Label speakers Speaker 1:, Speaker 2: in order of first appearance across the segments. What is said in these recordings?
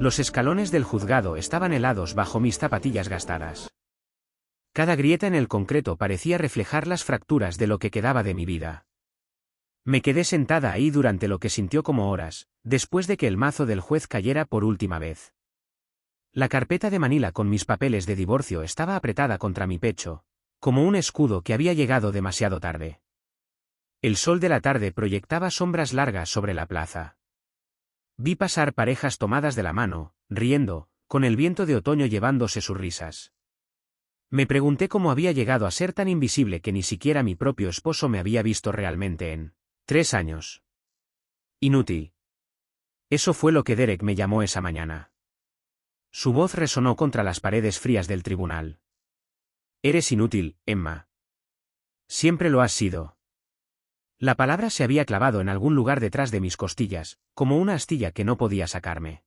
Speaker 1: Los escalones del juzgado estaban helados bajo mis zapatillas gastadas. Cada grieta en el concreto parecía reflejar las fracturas de lo que quedaba de mi vida. Me quedé sentada ahí durante lo que sintió como horas, después de que el mazo del juez cayera por última vez. La carpeta de Manila con mis papeles de divorcio estaba apretada contra mi pecho, como un escudo que había llegado demasiado tarde. El sol de la tarde proyectaba sombras largas sobre la plaza. Vi pasar parejas tomadas de la mano, riendo, con el viento de otoño llevándose sus risas. Me pregunté cómo había llegado a ser tan invisible que ni siquiera mi propio esposo me había visto realmente en 3 años. Inútil. Eso fue lo que Derek me llamó esa mañana. Su voz resonó contra las paredes frías del tribunal. Eres inútil, Emma. Siempre lo has sido. La palabra se había clavado en algún lugar detrás de mis costillas, como una astilla que no podía sacarme.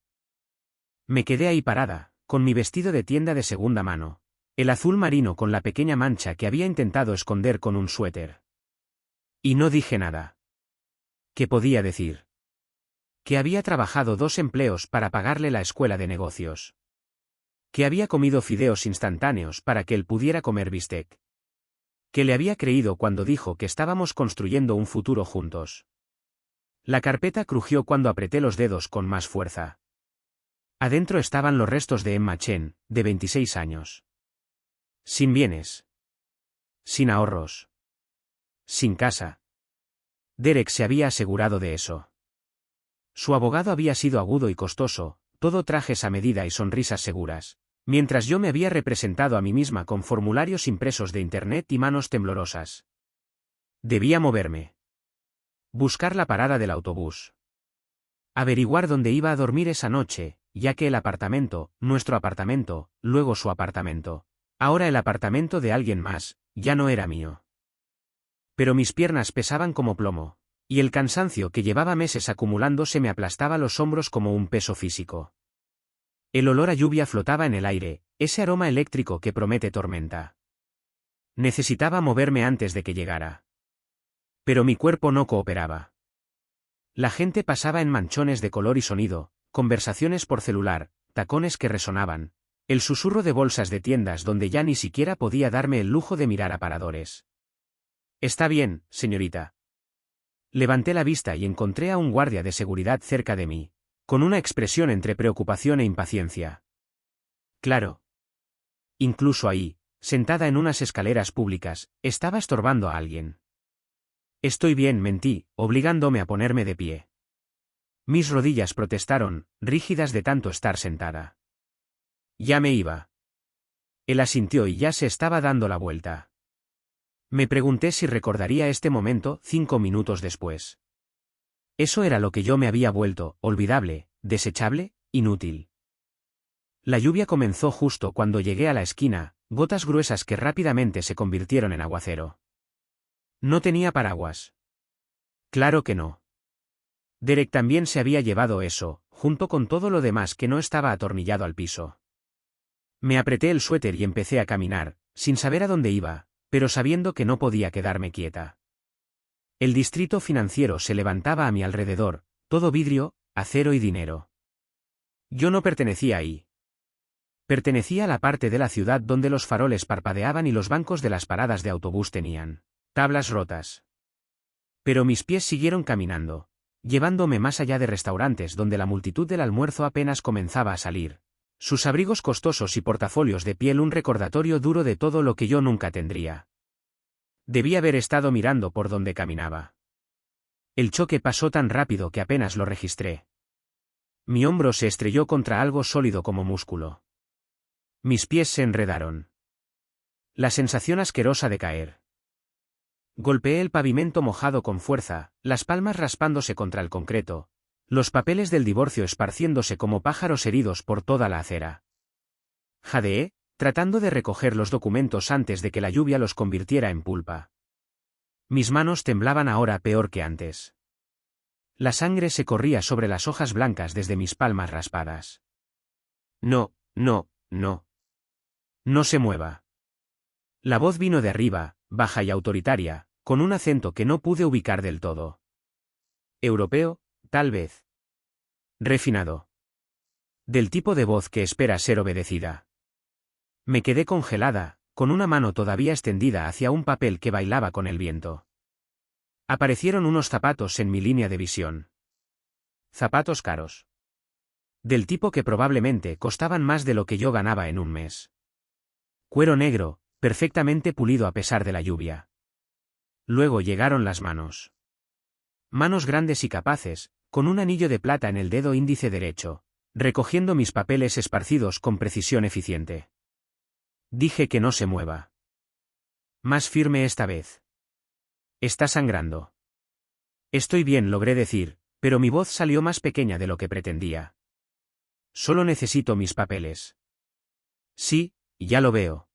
Speaker 1: Me quedé ahí parada, con mi vestido de tienda de segunda mano, el azul marino con la pequeña mancha que había intentado esconder con un suéter. Y no dije nada. ¿Qué podía decir? Que había trabajado 2 empleos para pagarle la escuela de negocios. Que había comido fideos instantáneos para que él pudiera comer bistec. Que le había creído cuando dijo que estábamos construyendo un futuro juntos. La carpeta crujió cuando apreté los dedos con más fuerza. Adentro estaban los restos de Emma Chen, de 26 años. Sin bienes. Sin ahorros. Sin casa. Derek se había asegurado de eso. Su abogado había sido agudo y costoso, todo trajes a medida y sonrisas seguras, mientras yo me había representado a mí misma con formularios impresos de internet y manos temblorosas. Debía moverme. Buscar la parada del autobús. Averiguar dónde iba a dormir esa noche, ya que el apartamento, nuestro apartamento, luego su apartamento, ahora el apartamento de alguien más, ya no era mío. Pero mis piernas pesaban como plomo, y el cansancio que llevaba meses acumulándose me aplastaba los hombros como un peso físico. El olor a lluvia flotaba en el aire, ese aroma eléctrico que promete tormenta. Necesitaba moverme antes de que llegara. Pero mi cuerpo no cooperaba. La gente pasaba en manchones de color y sonido, conversaciones por celular, tacones que resonaban, el susurro de bolsas de tiendas donde ya ni siquiera podía darme el lujo de mirar aparadores. Está bien, señorita. Levanté la vista y encontré a un guardia de seguridad cerca de mí, con una expresión entre preocupación e impaciencia. Claro. Incluso ahí, sentada en unas escaleras públicas, estaba estorbando a alguien. Estoy bien, mentí, obligándome a ponerme de pie. Mis rodillas protestaron, rígidas de tanto estar sentada. Ya me iba. Él asintió y ya se estaba dando la vuelta. Me pregunté si recordaría este momento 5 minutos después. Eso era lo que yo me había vuelto, olvidable, desechable, inútil. La lluvia comenzó justo cuando llegué a la esquina, gotas gruesas que rápidamente se convirtieron en aguacero. No tenía paraguas. Claro que no. Derek también se había llevado eso, junto con todo lo demás que no estaba atornillado al piso. Me apreté el suéter y empecé a caminar, sin saber a dónde iba, pero sabiendo que no podía quedarme quieta. El distrito financiero se levantaba a mi alrededor, todo vidrio, acero y dinero. Yo no pertenecía ahí. Pertenecía a la parte de la ciudad donde los faroles parpadeaban y los bancos de las paradas de autobús tenían tablas rotas. Pero mis pies siguieron caminando, llevándome más allá de restaurantes donde la multitud del almuerzo apenas comenzaba a salir, sus abrigos costosos y portafolios de piel un recordatorio duro de todo lo que yo nunca tendría. Debí haber estado mirando por donde caminaba. El choque pasó tan rápido que apenas lo registré. Mi hombro se estrelló contra algo sólido como músculo. Mis pies se enredaron. La sensación asquerosa de caer. Golpeé el pavimento mojado con fuerza, las palmas raspándose contra el concreto, los papeles del divorcio esparciéndose como pájaros heridos por toda la acera. Jadeé, tratando de recoger los documentos antes de que la lluvia los convirtiera en pulpa. Mis manos temblaban ahora peor que antes. La sangre se corría sobre las hojas blancas desde mis palmas raspadas. No, no, no. No se mueva. La voz vino de arriba, baja y autoritaria, con un acento que no pude ubicar del todo. Europeo, tal vez. Refinado. Del tipo de voz que espera ser obedecida. Me quedé congelada, con una mano todavía extendida hacia un papel que bailaba con el viento. Aparecieron unos zapatos en mi línea de visión. Zapatos caros. Del tipo que probablemente costaban más de lo que yo ganaba en un mes. Cuero negro, perfectamente pulido a pesar de la lluvia. Luego llegaron las manos. Manos grandes y capaces, con un anillo de plata en el dedo índice derecho, recogiendo mis papeles esparcidos con precisión eficiente. Dije que no se mueva. Más firme esta vez. Está sangrando. Estoy bien, logré decir, pero mi voz salió más pequeña de lo que pretendía. Solo necesito mis papeles. Sí, ya lo veo.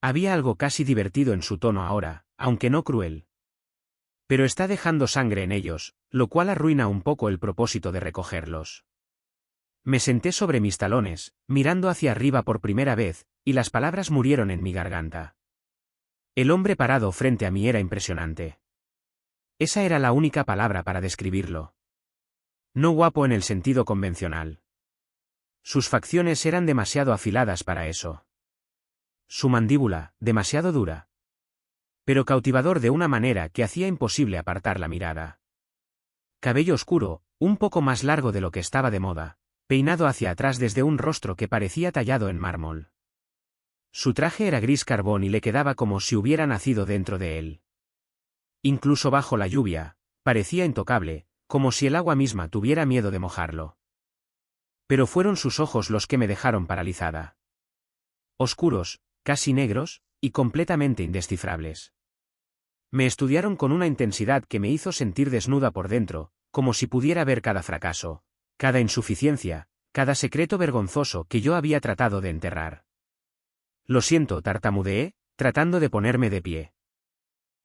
Speaker 1: Había algo casi divertido en su tono ahora, aunque no cruel. Pero está dejando sangre en ellos, lo cual arruina un poco el propósito de recogerlos. Me senté sobre mis talones, mirando hacia arriba por primera vez, y las palabras murieron en mi garganta. El hombre parado frente a mí era impresionante. Esa era la única palabra para describirlo. No guapo en el sentido convencional. Sus facciones eran demasiado afiladas para eso. Su mandíbula, demasiado dura. Pero cautivador de una manera que hacía imposible apartar la mirada. Cabello oscuro, un poco más largo de lo que estaba de moda, peinado hacia atrás desde un rostro que parecía tallado en mármol. Su traje era gris carbón y le quedaba como si hubiera nacido dentro de él. Incluso bajo la lluvia, parecía intocable, como si el agua misma tuviera miedo de mojarlo. Pero fueron sus ojos los que me dejaron paralizada. Oscuros, casi negros, y completamente indescifrables. Me estudiaron con una intensidad que me hizo sentir desnuda por dentro, como si pudiera ver cada fracaso, cada insuficiencia, cada secreto vergonzoso que yo había tratado de enterrar. Lo siento, tartamudeé, tratando de ponerme de pie.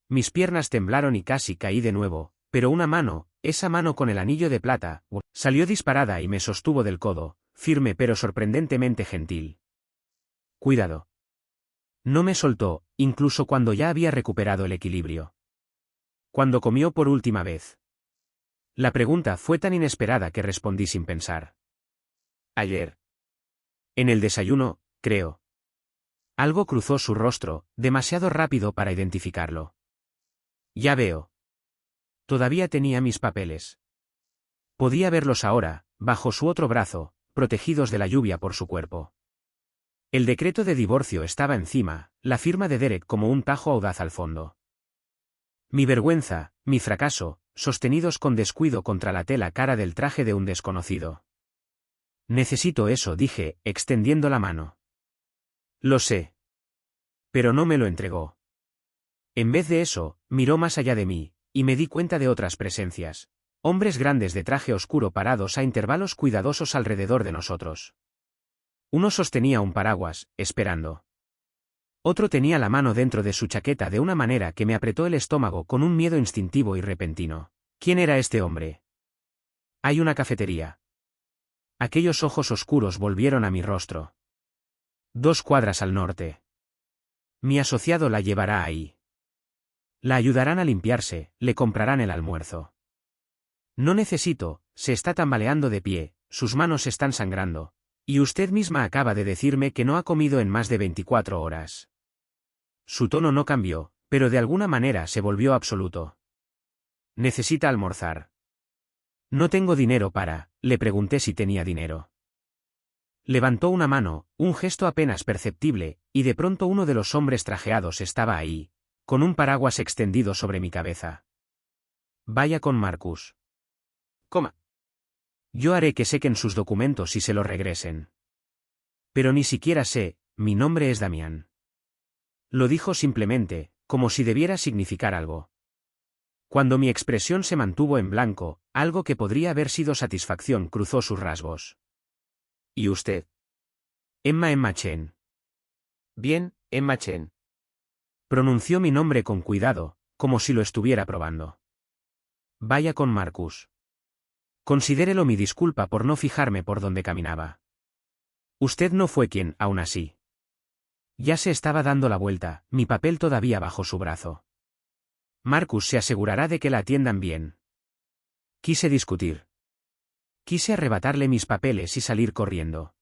Speaker 1: Mis piernas temblaron y casi caí de nuevo, pero una mano, esa mano con el anillo de plata, salió disparada y me sostuvo del codo, firme pero sorprendentemente gentil. Cuidado. No me soltó, incluso cuando ya había recuperado el equilibrio. Cuando comió por última vez. La pregunta fue tan inesperada que respondí sin pensar. Ayer. En el desayuno, creo. Algo cruzó su rostro, demasiado rápido para identificarlo. Ya veo. Todavía tenía mis papeles. Podía verlos ahora, bajo su otro brazo, protegidos de la lluvia por su cuerpo. El decreto de divorcio estaba encima, la firma de Derek como un tajo audaz al fondo. Mi vergüenza, mi fracaso, sostenidos con descuido contra la tela cara del traje de un desconocido. Necesito eso, dije, extendiendo la mano. Lo sé. Pero no me lo entregó. En vez de eso, miró más allá de mí, y me di cuenta de otras presencias. Hombres grandes de traje oscuro parados a intervalos cuidadosos alrededor de nosotros. Uno sostenía un paraguas, esperando. Otro tenía la mano dentro de su chaqueta de una manera que me apretó el estómago con un miedo instintivo y repentino. ¿Quién era este hombre? Hay una cafetería. Aquellos ojos oscuros volvieron a mi rostro. 2 cuadras al norte. Mi asociado la llevará ahí. La ayudarán a limpiarse, le comprarán el almuerzo. No necesito, se está tambaleando de pie, sus manos están sangrando. Y usted misma acaba de decirme que no ha comido en más de 24 horas. Su tono no cambió, pero de alguna manera se volvió absoluto. Necesita almorzar. No tengo dinero para, le pregunté si tenía dinero. Levantó una mano, un gesto apenas perceptible, y de pronto uno de los hombres trajeados estaba ahí, con un paraguas extendido sobre mi cabeza. Vaya con Marcus. Coma. Yo haré que sequen sus documentos y se los regresen. Pero ni siquiera sé, mi nombre es Damián. Lo dijo simplemente, como si debiera significar algo. Cuando mi expresión se mantuvo en blanco, algo que podría haber sido satisfacción cruzó sus rasgos. ¿Y usted? Emma Chen. Bien, Emma Chen. Pronunció mi nombre con cuidado, como si lo estuviera probando. Vaya con Marcus. Considérelo mi disculpa por no fijarme por dónde caminaba. Usted no fue quien, aún así. Ya se estaba dando la vuelta, mi papel todavía bajo su brazo. Marcus se asegurará de que la atiendan bien. Quise discutir. Quise arrebatarle mis papeles y salir corriendo.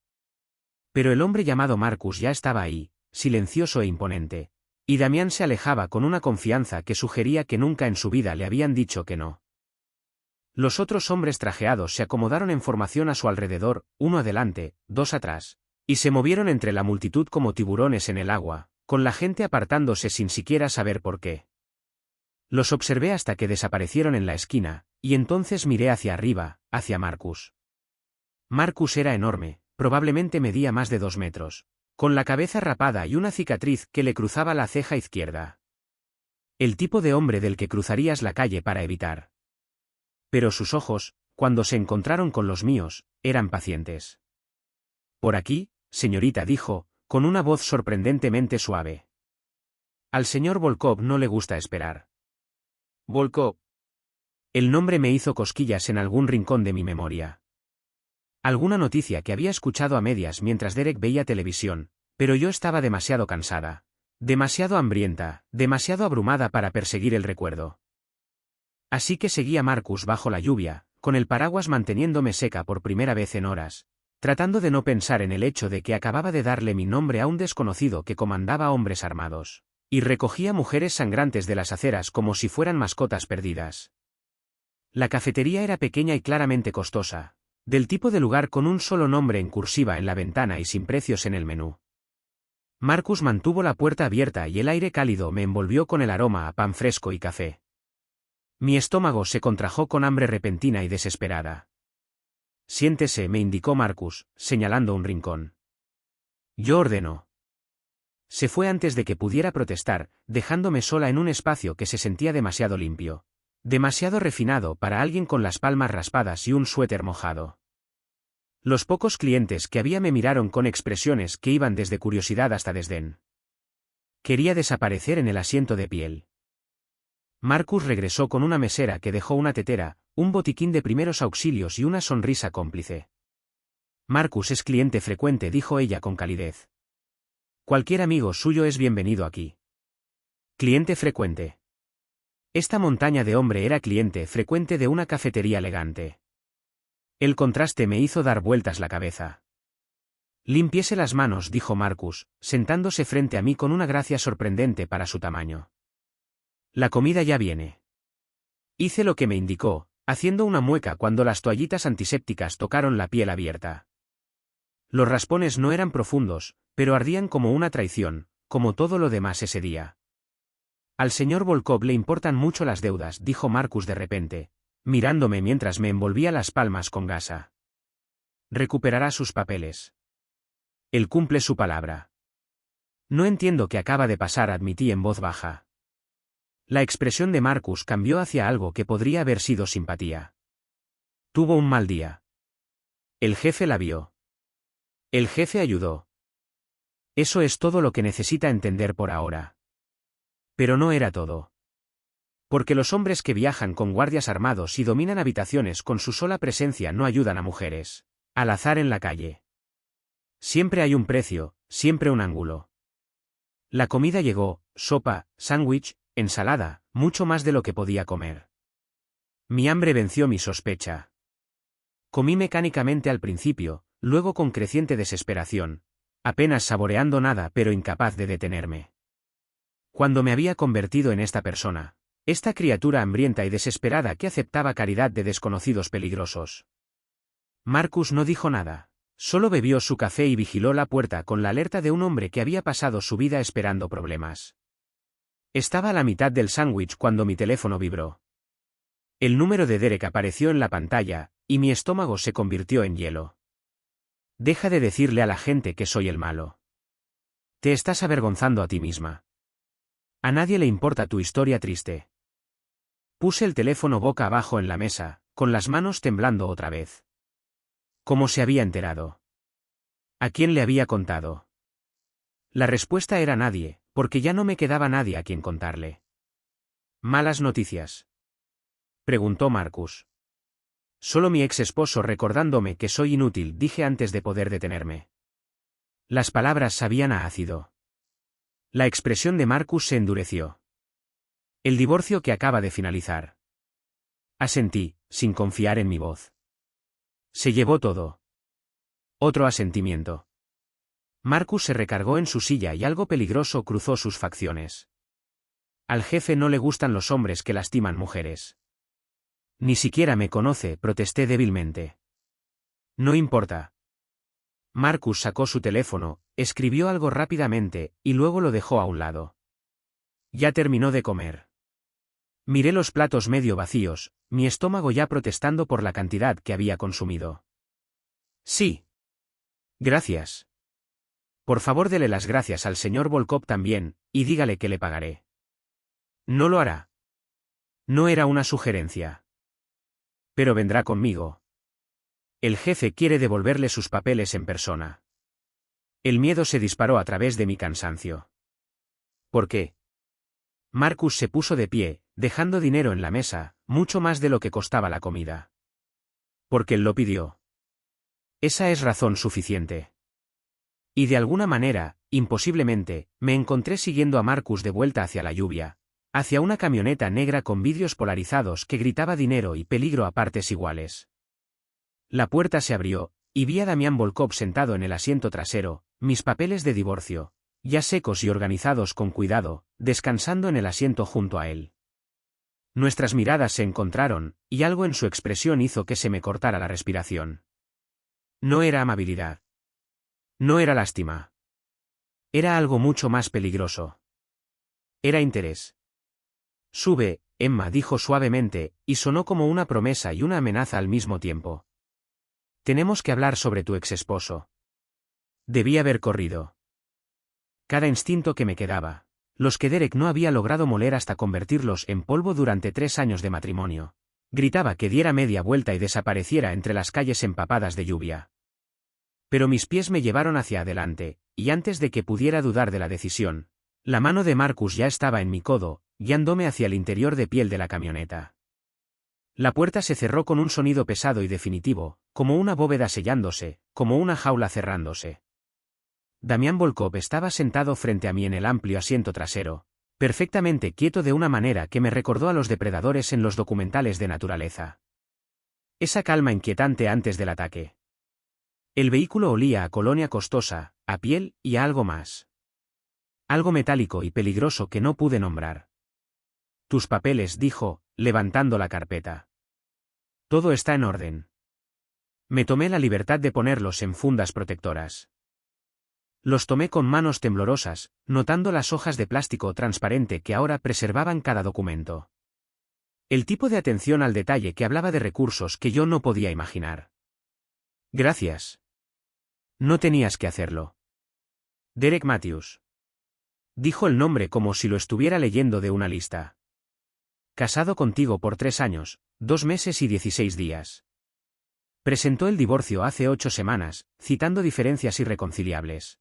Speaker 1: Pero el hombre llamado Marcus ya estaba ahí, silencioso e imponente, y Damián se alejaba con una confianza que sugería que nunca en su vida le habían dicho que no. Los otros hombres trajeados se acomodaron en formación a su alrededor, uno adelante, dos atrás, y se movieron entre la multitud como tiburones en el agua, con la gente apartándose sin siquiera saber por qué. Los observé hasta que desaparecieron en la esquina, y entonces miré hacia arriba, hacia Marcus. Marcus era enorme, probablemente medía más de 2 metros, con la cabeza rapada y una cicatriz que le cruzaba la ceja izquierda. El tipo de hombre del que cruzarías la calle para evitar. Pero sus ojos, cuando se encontraron con los míos, eran pacientes. «Por aquí, señorita», dijo, con una voz sorprendentemente suave. Al señor Volkov no le gusta esperar. Volkov. El nombre me hizo cosquillas en algún rincón de mi memoria. Alguna noticia que había escuchado a medias mientras Derek veía televisión, pero yo estaba demasiado cansada, demasiado hambrienta, demasiado abrumada para perseguir el recuerdo. Así que seguí a Marcus bajo la lluvia, con el paraguas manteniéndome seca por primera vez en horas, tratando de no pensar en el hecho de que acababa de darle mi nombre a un desconocido que comandaba hombres armados, y recogía mujeres sangrantes de las aceras como si fueran mascotas perdidas. La cafetería era pequeña y claramente costosa, del tipo de lugar con un solo nombre en cursiva en la ventana y sin precios en el menú. Marcus mantuvo la puerta abierta y el aire cálido me envolvió con el aroma a pan fresco y café. Mi estómago se contrajo con hambre repentina y desesperada. «Siéntese», me indicó Marcus, señalando un rincón. Yo ordenó. Se fue antes de que pudiera protestar, dejándome sola en un espacio que se sentía demasiado limpio, demasiado refinado para alguien con las palmas raspadas y un suéter mojado. Los pocos clientes que había me miraron con expresiones que iban desde curiosidad hasta desdén. Quería desaparecer en el asiento de piel. Marcus regresó con una mesera que dejó una tetera, un botiquín de primeros auxilios y una sonrisa cómplice. «Marcus es cliente frecuente», dijo ella con calidez. «Cualquier amigo suyo es bienvenido aquí». Cliente frecuente. Esta montaña de hombre era cliente frecuente de una cafetería elegante. El contraste me hizo dar vueltas la cabeza. «Limpiese las manos», dijo Marcus, sentándose frente a mí con una gracia sorprendente para su tamaño. «La comida ya viene». Hice lo que me indicó, haciendo una mueca cuando las toallitas antisépticas tocaron la piel abierta. Los raspones no eran profundos, pero ardían como una traición, como todo lo demás ese día. «Al señor Volkov le importan mucho las deudas», dijo Marcus de repente, mirándome mientras me envolvía las palmas con gasa. «Recuperará sus papeles. Él cumple su palabra». «No entiendo qué acaba de pasar», admití en voz baja. La expresión de Marcus cambió hacia algo que podría haber sido simpatía. Tuvo un mal día. El jefe la vio. El jefe ayudó. Eso es todo lo que necesita entender por ahora. Pero no era todo. Porque los hombres que viajan con guardias armados y dominan habitaciones con su sola presencia no ayudan a mujeres al azar en la calle. Siempre hay un precio, siempre un ángulo. La comida llegó, sopa, sándwich, ensalada, mucho más de lo que podía comer. Mi hambre venció mi sospecha. Comí mecánicamente al principio, luego con creciente desesperación, apenas saboreando nada pero incapaz de detenerme. Cuando me había convertido en esta persona, esta criatura hambrienta y desesperada que aceptaba caridad de desconocidos peligrosos. Marcus no dijo nada, solo bebió su café y vigiló la puerta con la alerta de un hombre que había pasado su vida esperando problemas. Estaba a la mitad del sándwich cuando mi teléfono vibró. El número de Derek apareció en la pantalla, y mi estómago se convirtió en hielo. «Deja de decirle a la gente que soy el malo. Te estás avergonzando a ti misma. A nadie le importa tu historia triste». Puse el teléfono boca abajo en la mesa, con las manos temblando otra vez. ¿Cómo se había enterado? ¿A quién le había contado? La respuesta era nadie, porque ya no me quedaba nadie a quien contarle. «¿Malas noticias?», preguntó Marcus. «Solo mi ex esposo recordándome que soy inútil», dije antes de poder detenerme. Las palabras sabían a ácido. La expresión de Marcus se endureció. «El divorcio que acaba de finalizar». Asentí, sin confiar en mi voz. Se llevó todo. Otro asentimiento. Marcus se recargó en su silla y algo peligroso cruzó sus facciones. Al jefe no le gustan los hombres que lastiman mujeres. Ni siquiera me conoce, protesté débilmente. No importa. Marcus sacó su teléfono, escribió algo rápidamente, y luego lo dejó a un lado. Ya terminó de comer. Miré los platos medio vacíos, mi estómago ya protestando por la cantidad que había consumido. Sí. Gracias. Por favor, dele las gracias al señor Volkov también, y dígale que le pagaré. No lo hará. No era una sugerencia. Pero vendrá conmigo. El jefe quiere devolverle sus papeles en persona. El miedo se disparó a través de mi cansancio. ¿Por qué? Marcus se puso de pie, dejando dinero en la mesa, mucho más de lo que costaba la comida. Porque él lo pidió. Esa es razón suficiente. Y de alguna manera, imposiblemente, me encontré siguiendo a Marcus de vuelta hacia la lluvia, hacia una camioneta negra con vidrios polarizados que gritaba dinero y peligro a partes iguales. La puerta se abrió, y vi a Damián Volkov sentado en el asiento trasero, mis papeles de divorcio, ya secos y organizados con cuidado, descansando en el asiento junto a él. Nuestras miradas se encontraron, y algo en su expresión hizo que se me cortara la respiración. No era amabilidad. No era lástima. Era algo mucho más peligroso. Era interés. Sube, Emma dijo suavemente, y sonó como una promesa y una amenaza al mismo tiempo. Tenemos que hablar sobre tu exesposo. Debí haber corrido. Cada instinto que me quedaba, los que Derek no había logrado moler hasta convertirlos en polvo durante 3 años de matrimonio, gritaba que diera media vuelta y desapareciera entre las calles empapadas de lluvia. Pero mis pies me llevaron hacia adelante, y antes de que pudiera dudar de la decisión, la mano de Marcus ya estaba en mi codo, guiándome hacia el interior de piel de la camioneta. La puerta se cerró con un sonido pesado y definitivo, como una bóveda sellándose, como una jaula cerrándose. Damián Volkov estaba sentado frente a mí en el amplio asiento trasero, perfectamente quieto de una manera que me recordó a los depredadores en los documentales de naturaleza. Esa calma inquietante antes del ataque. El vehículo olía a colonia costosa, a piel y a algo más. Algo metálico y peligroso que no pude nombrar. Tus papeles, dijo, levantando la carpeta. Todo está en orden. Me tomé la libertad de ponerlos en fundas protectoras. Los tomé con manos temblorosas, notando las hojas de plástico transparente que ahora preservaban cada documento. El tipo de atención al detalle que hablaba de recursos que yo no podía imaginar. Gracias. No tenías que hacerlo. Derek Matthews. Dijo el nombre como si lo estuviera leyendo de una lista. Casado contigo por 3 años, 2 meses y 16 días. Presentó el divorcio hace 8 semanas, citando diferencias irreconciliables.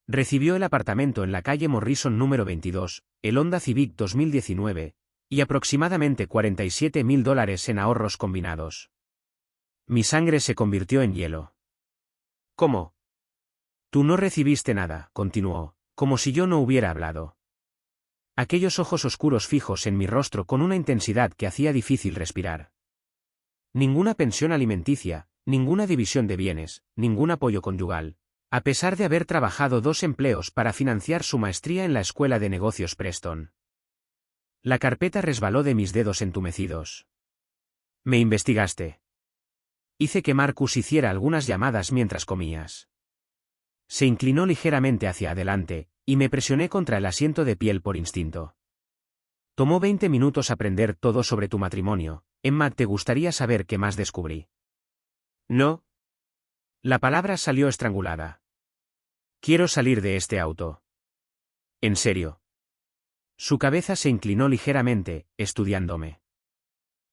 Speaker 1: Recibió el apartamento en la calle Morrison número 22, el Honda Civic 2019, y aproximadamente $47.000 en ahorros combinados. Mi sangre se convirtió en hielo. ¿Cómo? Tú no recibiste nada, continuó, como si yo no hubiera hablado. Aquellos ojos oscuros fijos en mi rostro con una intensidad que hacía difícil respirar. Ninguna pensión alimenticia, ninguna división de bienes, ningún apoyo conyugal, a pesar de haber trabajado 2 empleos para financiar su maestría en la Escuela de Negocios Preston. La carpeta resbaló de mis dedos entumecidos. Me investigaste. Hice que Marcus hiciera algunas llamadas mientras comías. Se inclinó ligeramente hacia adelante, y me presioné contra el asiento de piel por instinto. Tomó 20 minutos aprender todo sobre tu matrimonio. Emma, ¿te gustaría saber qué más descubrí? No. La palabra salió estrangulada. Quiero salir de este auto. ¿En serio? Su cabeza se inclinó ligeramente, estudiándome.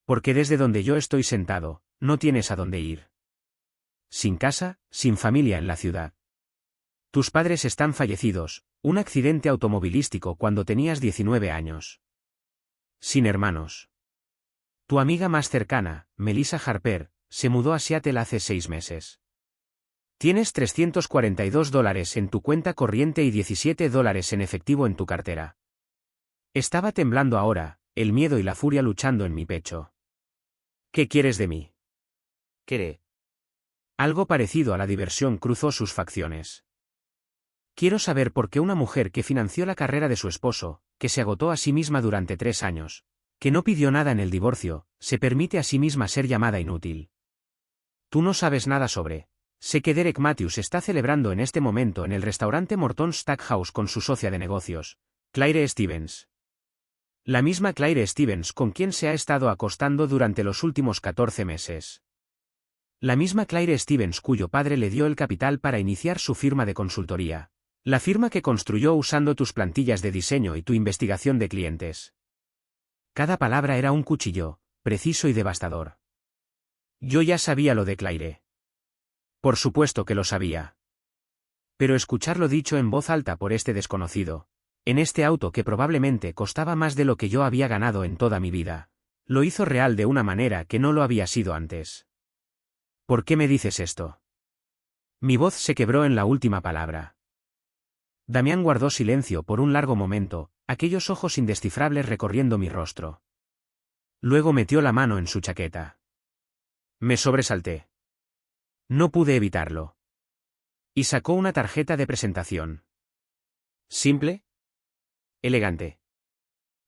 Speaker 1: Porque desde donde yo estoy sentado, no tienes a dónde ir. Sin casa, sin familia en la ciudad. Tus padres están fallecidos, un accidente automovilístico cuando tenías 19 años. Sin hermanos. Tu amiga más cercana, Melissa Harper, se mudó a Seattle hace 6 meses. Tienes $342 en tu cuenta corriente y $17 en efectivo en tu cartera. Estaba temblando ahora, el miedo y la furia luchando en mi pecho. ¿Qué quieres de mí? ¿Qué? Algo parecido a la diversión cruzó sus facciones. Quiero saber por qué una mujer que financió la carrera de su esposo, que se agotó a sí misma durante 3 años, que no pidió nada en el divorcio, se permite a sí misma ser llamada inútil. Tú no sabes nada sobre. Sé que Derek Matthews está celebrando en este momento en el restaurante Morton Stackhouse con su socia de negocios, Claire Stevens. La misma Claire Stevens con quien se ha estado acostando durante los últimos 14 meses. La misma Claire Stevens cuyo padre le dio el capital para iniciar su firma de consultoría. La firma que construyó usando tus plantillas de diseño y tu investigación de clientes. Cada palabra era un cuchillo, preciso y devastador. Yo ya sabía lo de Claire. Por supuesto que lo sabía. Pero escucharlo dicho en voz alta por este desconocido, en este auto que probablemente costaba más de lo que yo había ganado en toda mi vida, lo hizo real de una manera que no lo había sido antes. ¿Por qué me dices esto? Mi voz se quebró en la última palabra. Damián guardó silencio por un largo momento, aquellos ojos indescifrables recorriendo mi rostro. Luego metió la mano en su chaqueta. Me sobresalté. No pude evitarlo. Y sacó una tarjeta de presentación. ¿Simple? Elegante.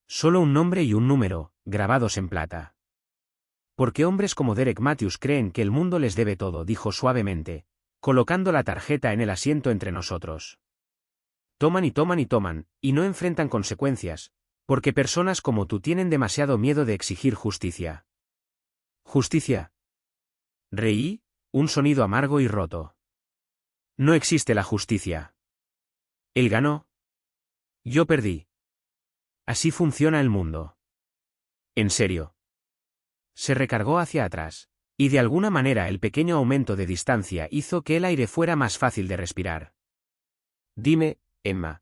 Speaker 1: Solo un nombre y un número, grabados en plata. Porque hombres como Derek Matthews creen que el mundo les debe todo, dijo suavemente, colocando la tarjeta en el asiento entre nosotros. Toman y toman y toman, y no enfrentan consecuencias, porque personas como tú tienen demasiado miedo de exigir justicia. ¿Justicia? Reí, un sonido amargo y roto. No existe la justicia. Él ganó. Yo perdí. Así funciona el mundo. En serio. Se recargó hacia atrás, y de alguna manera el pequeño aumento de distancia hizo que el aire fuera más fácil de respirar. Dime, Emma.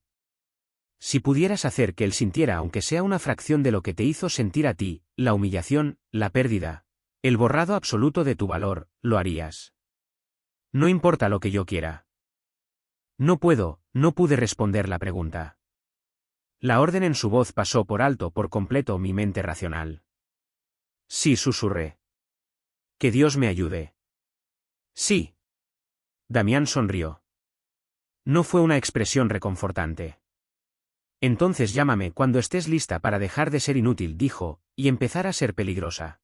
Speaker 1: Si pudieras hacer que él sintiera aunque sea una fracción de lo que te hizo sentir a ti, la humillación, la pérdida, el borrado absoluto de tu valor, lo harías. No importa lo que yo quiera. No pude responder la pregunta. La orden en su voz pasó por alto por completo mi mente racional. Sí, susurré. Que Dios me ayude. Sí. Damián sonrió. No fue una expresión reconfortante. Entonces llámame cuando estés lista para dejar de ser inútil, dijo, y empezar a ser peligrosa.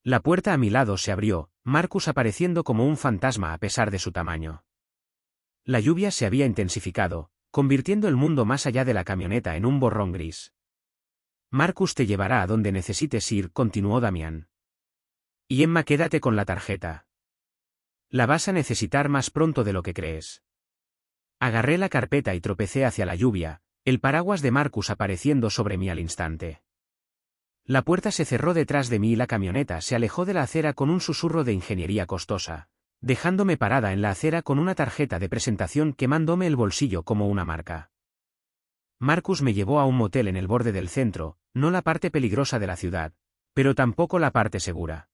Speaker 1: La puerta a mi lado se abrió, Marcus apareciendo como un fantasma a pesar de su tamaño. La lluvia se había intensificado, convirtiendo el mundo más allá de la camioneta en un borrón gris. Marcus te llevará a donde necesites ir, continuó Damián. Y Emma, quédate con la tarjeta. La vas a necesitar más pronto de lo que crees. Agarré la carpeta y tropecé hacia la lluvia, el paraguas de Marcus apareciendo sobre mí al instante. La puerta se cerró detrás de mí y la camioneta se alejó de la acera con un susurro de ingeniería costosa, dejándome parada en la acera con una tarjeta de presentación quemándome el bolsillo como una marca. Marcus me llevó a un motel en el borde del centro, no la parte peligrosa de la ciudad, pero tampoco la parte segura.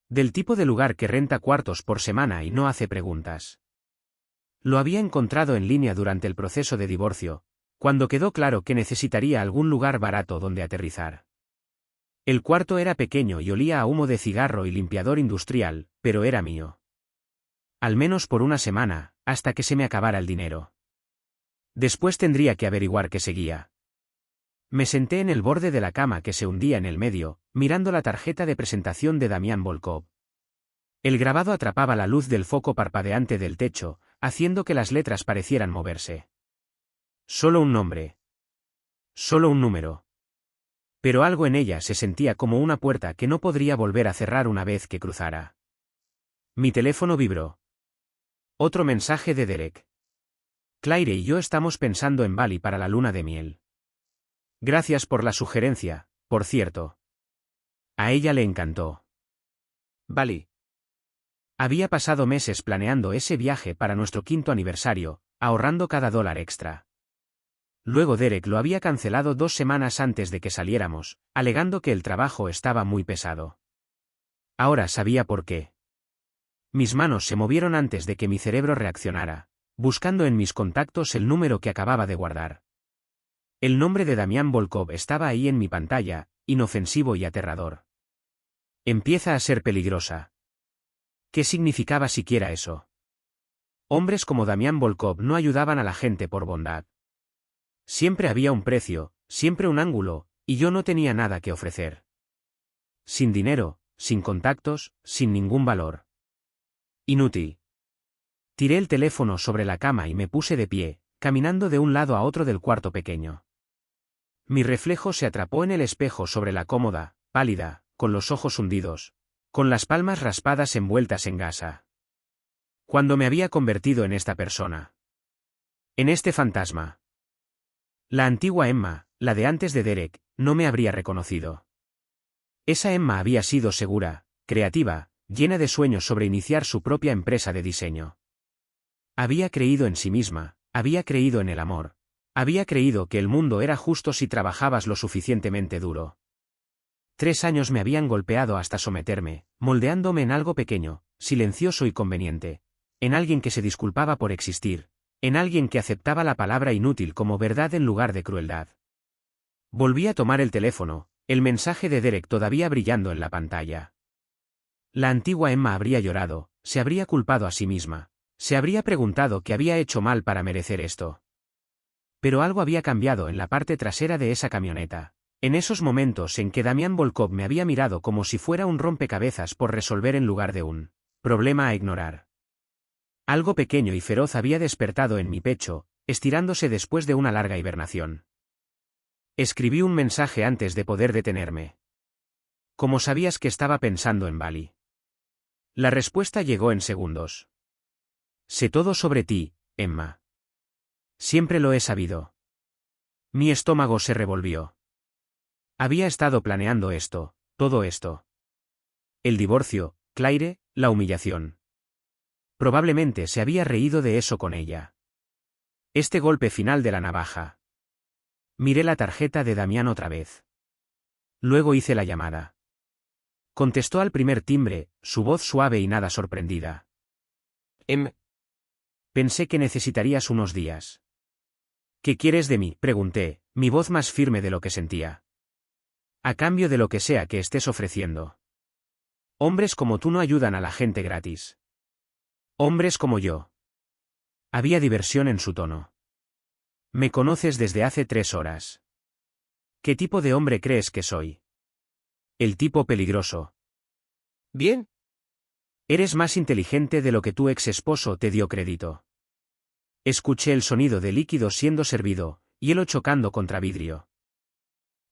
Speaker 1: Del tipo de lugar que renta cuartos por semana y no hace preguntas. Lo había encontrado en línea durante el proceso de divorcio, cuando quedó claro que necesitaría algún lugar barato donde aterrizar. El cuarto era pequeño y olía a humo de cigarro y limpiador industrial, pero era mío. Al menos por una semana, hasta que se me acabara el dinero. Después tendría que averiguar qué seguía. Me senté en el borde de la cama que se hundía en el medio, mirando la tarjeta de presentación de Damián Volkov. El grabado atrapaba la luz del foco parpadeante del techo, haciendo que las letras parecieran moverse. Solo un nombre. Solo un número. Pero algo en ella se sentía como una puerta que no podría volver a cerrar una vez que cruzara. Mi teléfono vibró. Otro mensaje de Derek. Claire y yo estamos pensando en Bali para la luna de miel. Gracias por la sugerencia, por cierto. A ella le encantó. Bali. Había pasado meses planeando ese viaje para nuestro 5º aniversario, ahorrando cada dólar extra. Luego Derek lo había cancelado 2 semanas antes de que saliéramos, alegando que el trabajo estaba muy pesado. Ahora sabía por qué. Mis manos se movieron antes de que mi cerebro reaccionara, buscando en mis contactos el número que acababa de guardar. El nombre de Damián Volkov estaba ahí en mi pantalla, inofensivo y aterrador. Empieza a ser peligrosa. ¿Qué significaba siquiera eso? Hombres como Damián Volkov no ayudaban a la gente por bondad. Siempre había un precio, siempre un ángulo, y yo no tenía nada que ofrecer. Sin dinero, sin contactos, sin ningún valor. Inútil. Tiré el teléfono sobre la cama y me puse de pie, caminando de un lado a otro del cuarto pequeño. Mi reflejo se atrapó en el espejo sobre la cómoda, pálida, con los ojos hundidos, con las palmas raspadas envueltas en gasa. Cuando me había convertido en esta persona. En este fantasma. La antigua Emma, la de antes de Derek, no me habría reconocido. Esa Emma había sido segura, creativa, llena de sueños sobre iniciar su propia empresa de diseño. Había creído en sí misma, había creído en el amor, había creído que el mundo era justo si trabajabas lo suficientemente duro. 3 años me habían golpeado hasta someterme, moldeándome en algo pequeño, silencioso y conveniente, en alguien que se disculpaba por existir, en alguien que aceptaba la palabra inútil como verdad en lugar de crueldad. Volví a tomar el teléfono, el mensaje de Derek todavía brillando en la pantalla. La antigua Emma habría llorado, se habría culpado a sí misma, se habría preguntado qué había hecho mal para merecer esto. Pero algo había cambiado en la parte trasera de esa camioneta, en esos momentos en que Damián Volkov me había mirado como si fuera un rompecabezas por resolver en lugar de un problema a ignorar. Algo pequeño y feroz había despertado en mi pecho, estirándose después de una larga hibernación. Escribí un mensaje antes de poder detenerme. ¿Cómo sabías que estaba pensando en Bali? La respuesta llegó en segundos. Sé todo sobre ti, Emma. Siempre lo he sabido. Mi estómago se revolvió. Había estado planeando esto, todo esto. El divorcio, Claire, la humillación. Probablemente se había reído de eso con ella. Este golpe final de la navaja. Miré la tarjeta de Damián otra vez. Luego hice la llamada. Contestó al primer timbre, su voz suave y nada sorprendida. Pensé que necesitarías unos días. ¿Qué quieres de mí?, pregunté, mi voz más firme de lo que sentía. A cambio de lo que sea que estés ofreciendo. Hombres como tú no ayudan a la gente gratis. Hombres como yo. Había diversión en su tono. Me conoces desde hace 3 horas. ¿Qué tipo de hombre crees que soy? El tipo peligroso. Bien. Eres más inteligente de lo que tu ex esposo te dio crédito. Escuché el sonido de líquido siendo servido, hielo chocando contra vidrio.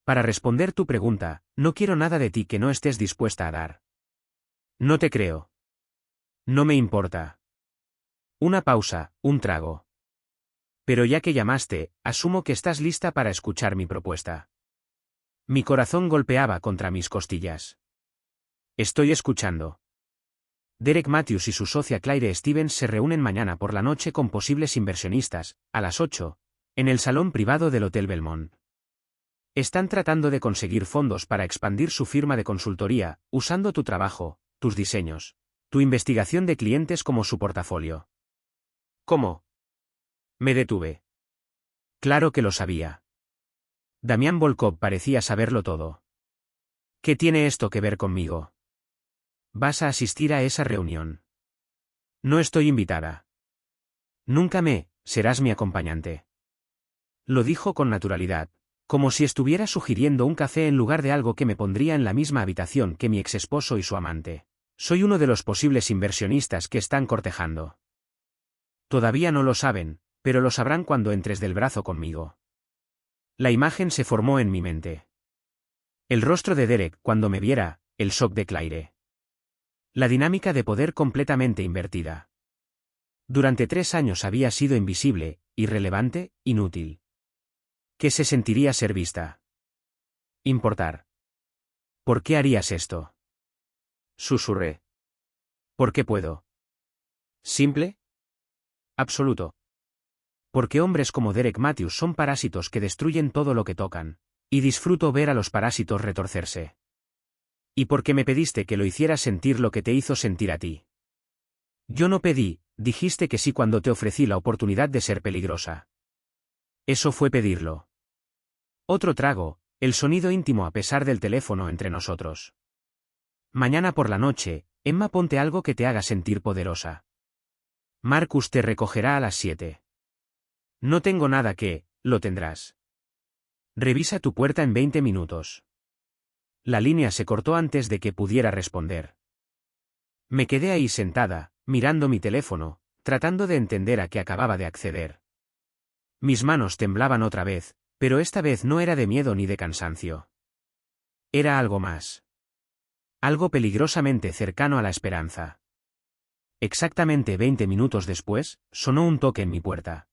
Speaker 1: Para responder tu pregunta, no quiero nada de ti que no estés dispuesta a dar. No te creo. No me importa. Una pausa, un trago. Pero ya que llamaste, asumo que estás lista para escuchar mi propuesta. Mi corazón golpeaba contra mis costillas. Estoy escuchando. Derek Matthews y su socia Claire Stevens se reúnen mañana por la noche con posibles inversionistas, a las 8, en el salón privado del Hotel Belmont. Están tratando de conseguir fondos para expandir su firma de consultoría, usando tu trabajo, tus diseños, tu investigación de clientes como su portafolio. ¿Cómo? Me detuve. Claro que lo sabía. Damián Volkov parecía saberlo todo. ¿Qué tiene esto que ver conmigo? ¿Vas a asistir a esa reunión? No estoy invitada. Nunca serás mi acompañante. Lo dijo con naturalidad, como si estuviera sugiriendo un café en lugar de algo que me pondría en la misma habitación que mi exesposo y su amante. Soy uno de los posibles inversionistas que están cortejando. Todavía no lo saben, pero lo sabrán cuando entres del brazo conmigo. La imagen se formó en mi mente. El rostro de Derek cuando me viera, el shock de Claire. La dinámica de poder completamente invertida. Durante 3 años había sido invisible, irrelevante, inútil. ¿Qué se sentiría ser vista? Importar. ¿Por qué harías esto? Susurré. ¿Por qué puedo? ¿Simple? Absoluto. Porque hombres como Derek Matthews son parásitos que destruyen todo lo que tocan, y disfruto ver a los parásitos retorcerse. Y porque me pediste que lo hiciera sentir lo que te hizo sentir a ti. Yo no pedí, dijiste que sí cuando te ofrecí la oportunidad de ser peligrosa. Eso fue pedirlo. Otro trago, el sonido íntimo a pesar del teléfono entre nosotros. Mañana por la noche, Emma, ponte algo que te haga sentir poderosa. Marcus te recogerá a las 7. No tengo nada que, lo tendrás. Revisa tu puerta en 20 minutos. La línea se cortó antes de que pudiera responder. Me quedé ahí sentada, mirando mi teléfono, tratando de entender a qué acababa de acceder. Mis manos temblaban otra vez, pero esta vez no era de miedo ni de cansancio. Era algo más. Algo peligrosamente cercano a la esperanza. Exactamente 20 minutos después, sonó un toque en mi puerta.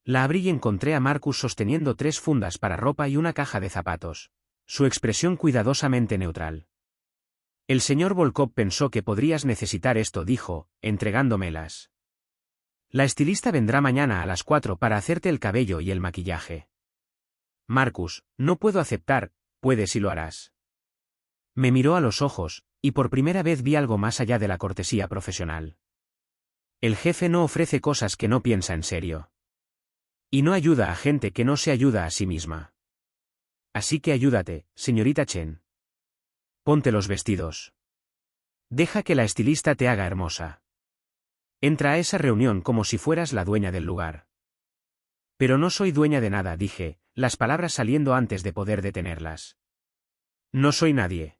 Speaker 1: La abrí y encontré a Marcus sosteniendo 3 fundas para ropa y una caja de zapatos. Su expresión cuidadosamente neutral. El señor Volkov pensó que podrías necesitar esto, dijo, entregándomelas. La estilista vendrá mañana a las 4 para hacerte el cabello y el maquillaje. Marcus, no puedo aceptar, puedes y lo harás. Me miró a los ojos, y por primera vez vi algo más allá de la cortesía profesional. El jefe no ofrece cosas que no piensa en serio. Y no ayuda a gente que no se ayuda a sí misma. Así que ayúdate, señorita Chen. Ponte los vestidos. Deja que la estilista te haga hermosa. Entra a esa reunión como si fueras la dueña del lugar. Pero no soy dueña de nada, dije, las palabras saliendo antes de poder detenerlas. No soy nadie.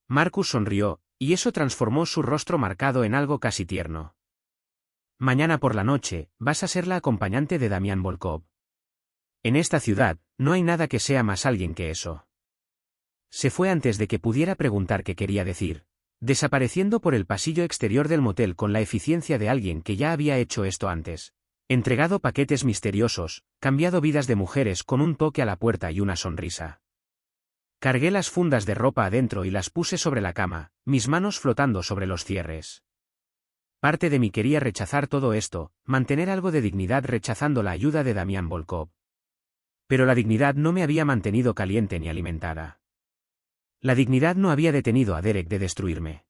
Speaker 1: Marcus sonrió, y eso transformó su rostro marcado en algo casi tierno. Mañana por la noche, vas a ser la acompañante de Damián Volkov. En esta ciudad, no hay nada que sea más alguien que eso. Se fue antes de que pudiera preguntar qué quería decir, desapareciendo por el pasillo exterior del motel con la eficiencia de alguien que ya había hecho esto antes. Entregado paquetes misteriosos, cambiado vidas de mujeres con un toque a la puerta y una sonrisa. Cargué las fundas de ropa adentro y las puse sobre la cama, mis manos flotando sobre los cierres. Parte de mí quería rechazar todo esto, mantener algo de dignidad rechazando la ayuda de Damián Volkov. Pero la dignidad no me había mantenido caliente ni alimentada. La dignidad no había detenido a Derek de destruirme.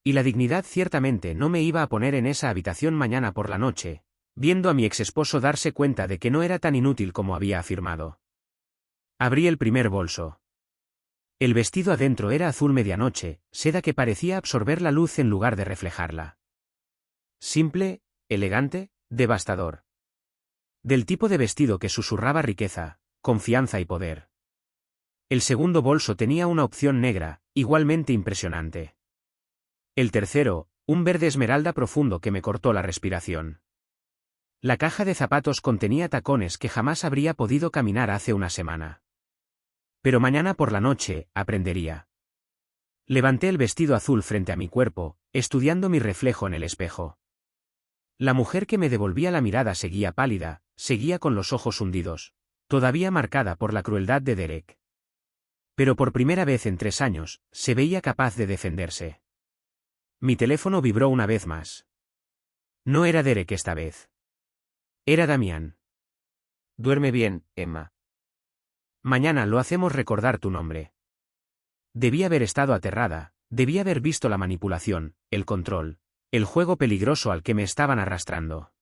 Speaker 1: Y la dignidad ciertamente no me iba a poner en esa habitación mañana por la noche, viendo a mi exesposo darse cuenta de que no era tan inútil como había afirmado. Abrí el primer bolso. El vestido adentro era azul medianoche, seda que parecía absorber la luz en lugar de reflejarla. Simple, elegante, devastador. Del tipo de vestido que susurraba riqueza, confianza y poder. El segundo bolso tenía una opción negra, igualmente impresionante. El tercero, un verde esmeralda profundo que me cortó la respiración. La caja de zapatos contenía tacones que jamás habría podido caminar hace una semana. Pero mañana por la noche, aprendería. Levanté el vestido azul frente a mi cuerpo, estudiando mi reflejo en el espejo. La mujer que me devolvía la mirada seguía pálida, seguía con los ojos hundidos, todavía marcada por la crueldad de Derek. Pero por primera vez en 3 años, se veía capaz de defenderse. Mi teléfono vibró una vez más. No era Derek esta vez. Era Damián. Duerme bien, Emma. Mañana lo hacemos recordar tu nombre. Debí haber estado aterrada, debí haber visto la manipulación, el control, el juego peligroso al que me estaban arrastrando.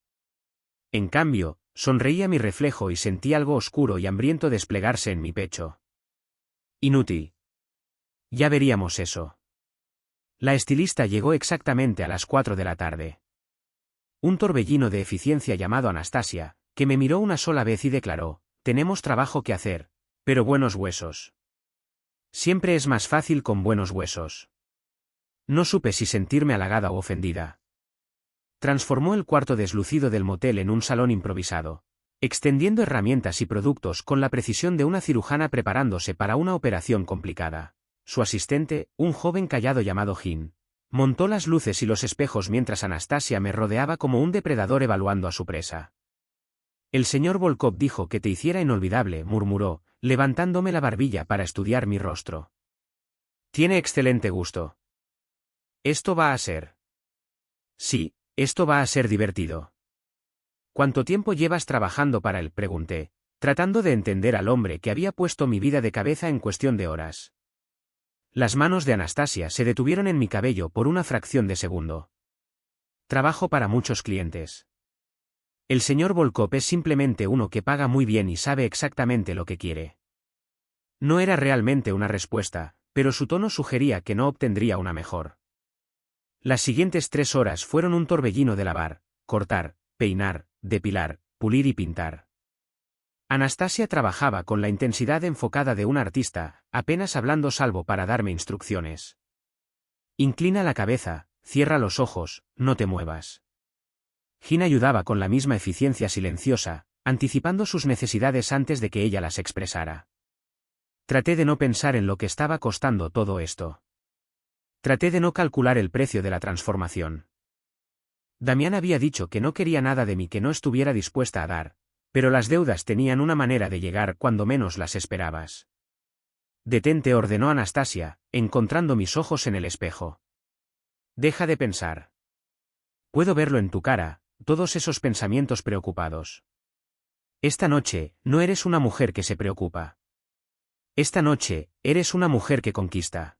Speaker 1: En cambio, sonreí a mi reflejo y sentí algo oscuro y hambriento desplegarse en mi pecho. Inútil. Ya veríamos eso. La estilista llegó exactamente a las 4 de la tarde. Un torbellino de eficiencia llamado Anastasia, que me miró una sola vez y declaró, tenemos trabajo que hacer, pero buenos huesos. Siempre es más fácil con buenos huesos. No supe si sentirme halagada o ofendida. Transformó el cuarto deslucido del motel en un salón improvisado, extendiendo herramientas y productos con la precisión de una cirujana preparándose para una operación complicada. Su asistente, un joven callado llamado Jin, montó las luces y los espejos mientras Anastasia me rodeaba como un depredador evaluando a su presa. El señor Volkov dijo que te hiciera inolvidable, murmuró, levantándome la barbilla para estudiar mi rostro. Tiene excelente gusto. Esto va a ser. Sí, esto va a ser divertido. ¿Cuánto tiempo llevas trabajando para él?, pregunté, tratando de entender al hombre que había puesto mi vida de cabeza en cuestión de horas. Las manos de Anastasia se detuvieron en mi cabello por una fracción de segundo. Trabajo para muchos clientes. El señor Volkov es simplemente uno que paga muy bien y sabe exactamente lo que quiere. No era realmente una respuesta, pero su tono sugería que no obtendría una mejor. Las siguientes 3 horas fueron un torbellino de lavar, cortar, peinar, depilar, pulir y pintar. Anastasia trabajaba con la intensidad enfocada de un artista, apenas hablando salvo para darme instrucciones. Inclina la cabeza, cierra los ojos, no te muevas. Gina ayudaba con la misma eficiencia silenciosa, anticipando sus necesidades antes de que ella las expresara. Traté de no pensar en lo que estaba costando todo esto. Traté de no calcular el precio de la transformación. Damián había dicho que no quería nada de mí que no estuviera dispuesta a dar, pero las deudas tenían una manera de llegar cuando menos las esperabas. Detente, ordenó Anastasia, encontrando mis ojos en el espejo. Deja de pensar. Puedo verlo en tu cara, todos esos pensamientos preocupados. Esta noche, no eres una mujer que se preocupa. Esta noche, eres una mujer que conquista.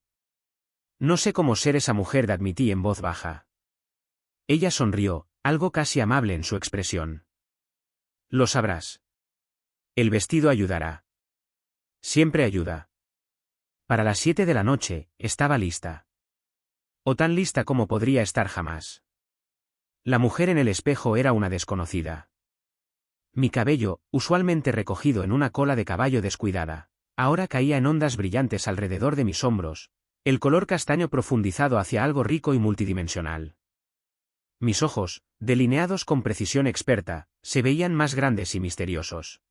Speaker 1: No sé cómo ser esa mujer, admití en voz baja. Ella sonrió, algo casi amable en su expresión. Lo sabrás. El vestido ayudará. Siempre ayuda. Para las 7 de la noche, estaba lista. O tan lista como podría estar jamás. La mujer en el espejo era una desconocida. Mi cabello, usualmente recogido en una cola de caballo descuidada, ahora caía en ondas brillantes alrededor de mis hombros, el color castaño profundizado hacia algo rico y multidimensional. Mis ojos, delineados con precisión experta, se veían más grandes y misteriosos.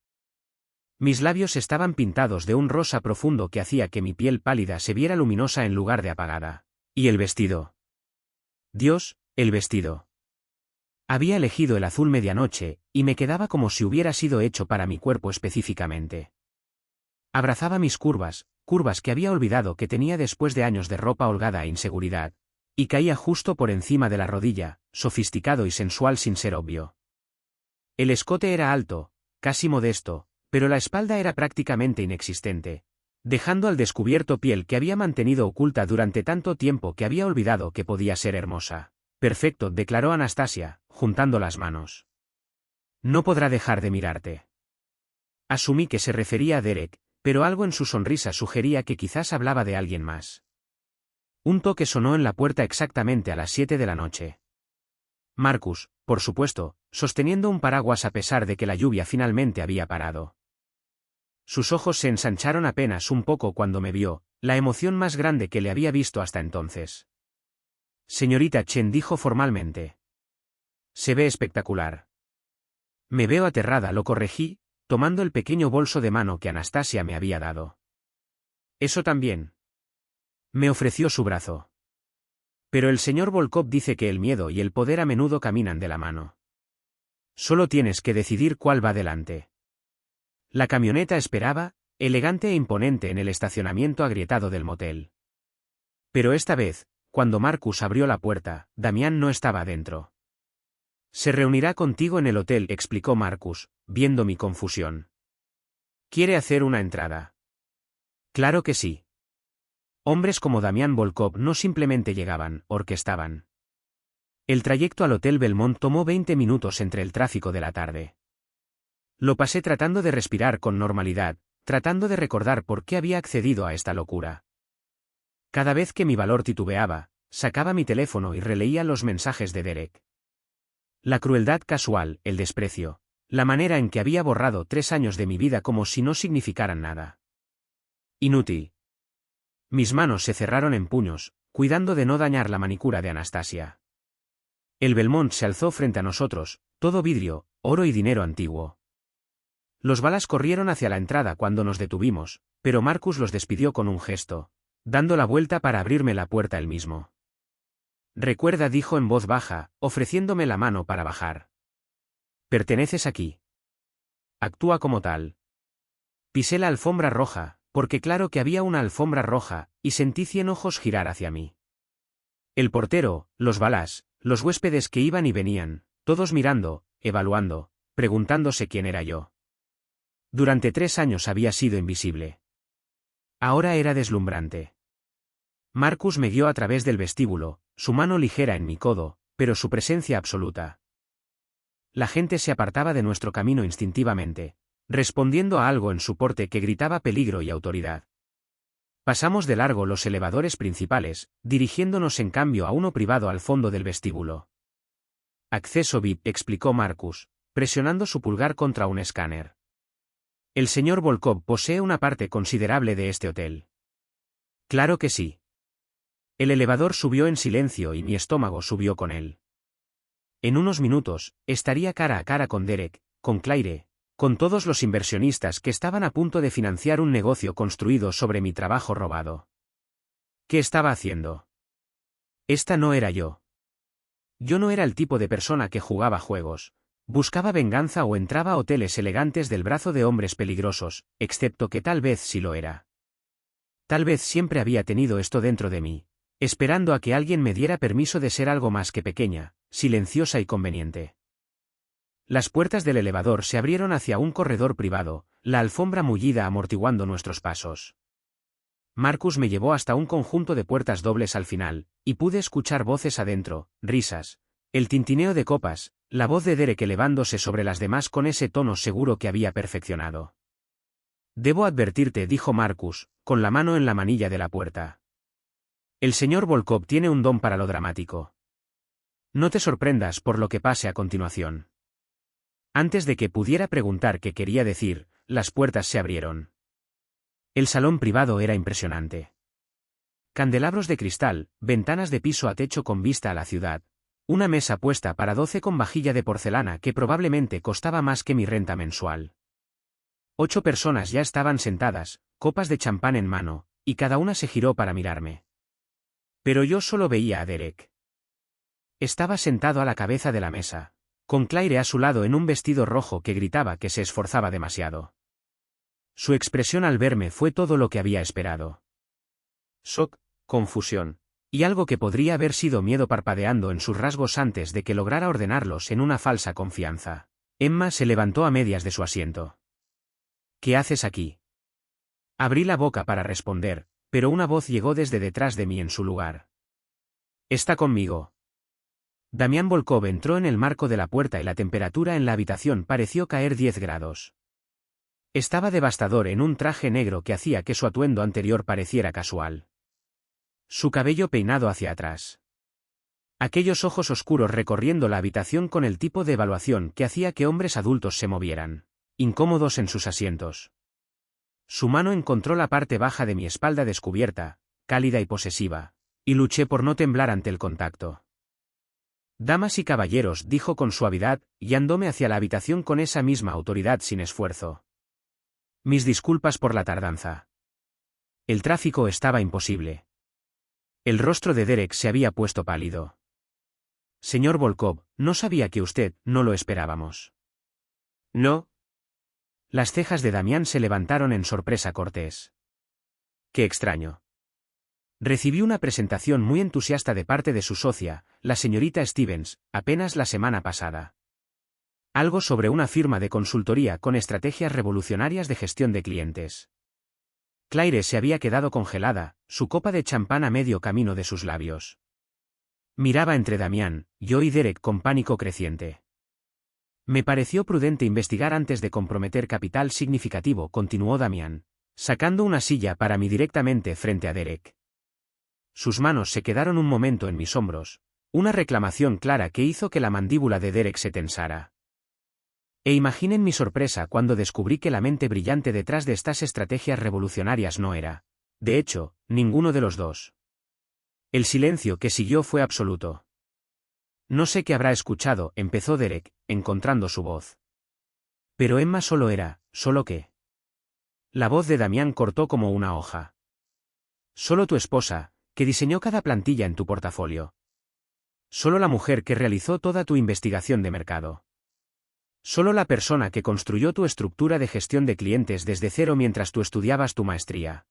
Speaker 1: Mis labios estaban pintados de un rosa profundo que hacía que mi piel pálida se viera luminosa en lugar de apagada. ¿Y el vestido? Dios, el vestido. Había elegido el azul medianoche, y me quedaba como si hubiera sido hecho para mi cuerpo específicamente. Abrazaba mis curvas que había olvidado que tenía después de años de ropa holgada e inseguridad, y caía justo por encima de la rodilla, sofisticado y sensual sin ser obvio. El escote era alto, casi modesto, pero la espalda era prácticamente inexistente, dejando al descubierto piel que había mantenido oculta durante tanto tiempo que había olvidado que podía ser hermosa. Perfecto, declaró Anastasia, juntando las manos. No podrá dejar de mirarte. Asumí que se refería a Derek, pero algo en su sonrisa sugería que quizás hablaba de alguien más. Un toque sonó en la puerta exactamente a las 7 de la noche. Marcus, por supuesto, sosteniendo un paraguas a pesar de que la lluvia finalmente había parado. Sus ojos se ensancharon apenas un poco cuando me vio, la emoción más grande que le había visto hasta entonces. Señorita Chen, dijo formalmente. Se ve espectacular. Me veo aterrada, lo corregí, tomando el pequeño bolso de mano que Anastasia me había dado. Eso también. Me ofreció su brazo. Pero el señor Volkov dice que el miedo y el poder a menudo caminan de la mano. Solo tienes que decidir cuál va delante. La camioneta esperaba, elegante e imponente en el estacionamiento agrietado del motel. Pero esta vez, cuando Marcus abrió la puerta, Damián no estaba dentro. Se reunirá contigo en el hotel, explicó Marcus, viendo mi confusión. ¿Quiere hacer una entrada? Claro que sí. Hombres como Damián Volkov no simplemente llegaban, orquestaban. El trayecto al Hotel Belmont tomó 20 minutos entre el tráfico de la tarde. Lo pasé tratando de respirar con normalidad, tratando de recordar por qué había accedido a esta locura. Cada vez que mi valor titubeaba, sacaba mi teléfono y releía los mensajes de Derek. La crueldad casual, el desprecio, la manera en que había borrado 3 años de mi vida como si no significaran nada. Inútil. Mis manos se cerraron en puños, cuidando de no dañar la manicura de Anastasia. El Belmont se alzó frente a nosotros, todo vidrio, oro y dinero antiguo. Los balas corrieron hacia la entrada cuando nos detuvimos, pero Marcus los despidió con un gesto, dando la vuelta para abrirme la puerta él mismo. Recuerda, dijo en voz baja, ofreciéndome la mano para bajar. Perteneces aquí. Actúa como tal. Pisé la alfombra roja, porque claro que había una alfombra roja, y sentí 100 ojos girar hacia mí. El portero, los balas, los huéspedes que iban y venían, todos mirando, evaluando, preguntándose quién era yo. Durante 3 años había sido invisible. Ahora era deslumbrante. Marcus me guió a través del vestíbulo, su mano ligera en mi codo, pero su presencia absoluta. La gente se apartaba de nuestro camino instintivamente, respondiendo a algo en su porte que gritaba peligro y autoridad. Pasamos de largo los elevadores principales, dirigiéndonos en cambio a uno privado al fondo del vestíbulo. Acceso VIP, explicó Marcus, presionando su pulgar contra un escáner. El señor Volkov posee una parte considerable de este hotel. Claro que sí. El elevador subió en silencio y mi estómago subió con él. En unos minutos, estaría cara a cara con Derek, con Claire, con todos los inversionistas que estaban a punto de financiar un negocio construido sobre mi trabajo robado. ¿Qué estaba haciendo? Esta no era yo. Yo no era el tipo de persona que jugaba juegos, buscaba venganza o entraba a hoteles elegantes del brazo de hombres peligrosos, excepto que tal vez sí lo era. Tal vez siempre había tenido esto dentro de mí, esperando a que alguien me diera permiso de ser algo más que pequeña, silenciosa y conveniente. Las puertas del elevador se abrieron hacia un corredor privado, la alfombra mullida amortiguando nuestros pasos. Marcus me llevó hasta un conjunto de puertas dobles al final, y pude escuchar voces adentro, risas, el tintineo de copas, la voz de Derek elevándose sobre las demás con ese tono seguro que había perfeccionado. Debo advertirte, dijo Marcus, con la mano en la manilla de la puerta. El señor Volkov tiene un don para lo dramático. No te sorprendas por lo que pase a continuación. Antes de que pudiera preguntar qué quería decir, las puertas se abrieron. El salón privado era impresionante. Candelabros de cristal, ventanas de piso a techo con vista a la ciudad, una mesa puesta para 12 con vajilla de porcelana que probablemente costaba más que mi renta mensual. 8 personas ya estaban sentadas, copas de champán en mano, y cada una se giró para mirarme. Pero yo solo veía a Derek. Estaba sentado a la cabeza de la mesa, con Claire a su lado en un vestido rojo que gritaba que se esforzaba demasiado. Su expresión al verme fue todo lo que había esperado. Shock, confusión, y algo que podría haber sido miedo parpadeando en sus rasgos antes de que lograra ordenarlos en una falsa confianza. Emma se levantó a medias de su asiento. ¿Qué haces aquí? Abrí la boca para responder, pero una voz llegó desde detrás de mí en su lugar. Está conmigo. Damián Volkov entró en el marco de la puerta y la temperatura en la habitación pareció caer 10 grados. Estaba devastador en un traje negro que hacía que su atuendo anterior pareciera casual. Su cabello peinado hacia atrás. Aquellos ojos oscuros recorriendo la habitación con el tipo de evaluación que hacía que hombres adultos se movieran, incómodos en sus asientos. Su mano encontró la parte baja de mi espalda descubierta, cálida y posesiva, y luché por no temblar ante el contacto. Damas y caballeros, dijo con suavidad, guiándome hacia la habitación con esa misma autoridad sin esfuerzo. Mis disculpas por la tardanza. El tráfico estaba imposible. El rostro de Derek se había puesto pálido. Señor Volkov, no sabía que usted, no lo esperábamos. ¿No? Las cejas de Damián se levantaron en sorpresa cortés. Qué extraño. Recibí una presentación muy entusiasta de parte de su socia, la señorita Stevens, apenas la semana pasada. Algo sobre una firma de consultoría con estrategias revolucionarias de gestión de clientes. Claire se había quedado congelada, su copa de champán a medio camino de sus labios. Miraba entre Damián, yo y Derek con pánico creciente. Me pareció prudente investigar antes de comprometer capital significativo, continuó Damián, sacando una silla para mí directamente frente a Derek. Sus manos se quedaron un momento en mis hombros, una reclamación clara que hizo que la mandíbula de Derek se tensara. E imaginen mi sorpresa cuando descubrí que la mente brillante detrás de estas estrategias revolucionarias no era, de hecho, ninguno de los dos. El silencio que siguió fue absoluto. No sé qué habrá escuchado, empezó Derek, encontrando su voz. Pero Emma solo qué. La voz de Damián cortó como una hoja. Solo tu esposa, que diseñó cada plantilla en tu portafolio. Solo la mujer que realizó toda tu investigación de mercado. Solo la persona que construyó tu estructura de gestión de clientes desde cero mientras tú estudiabas tu maestría.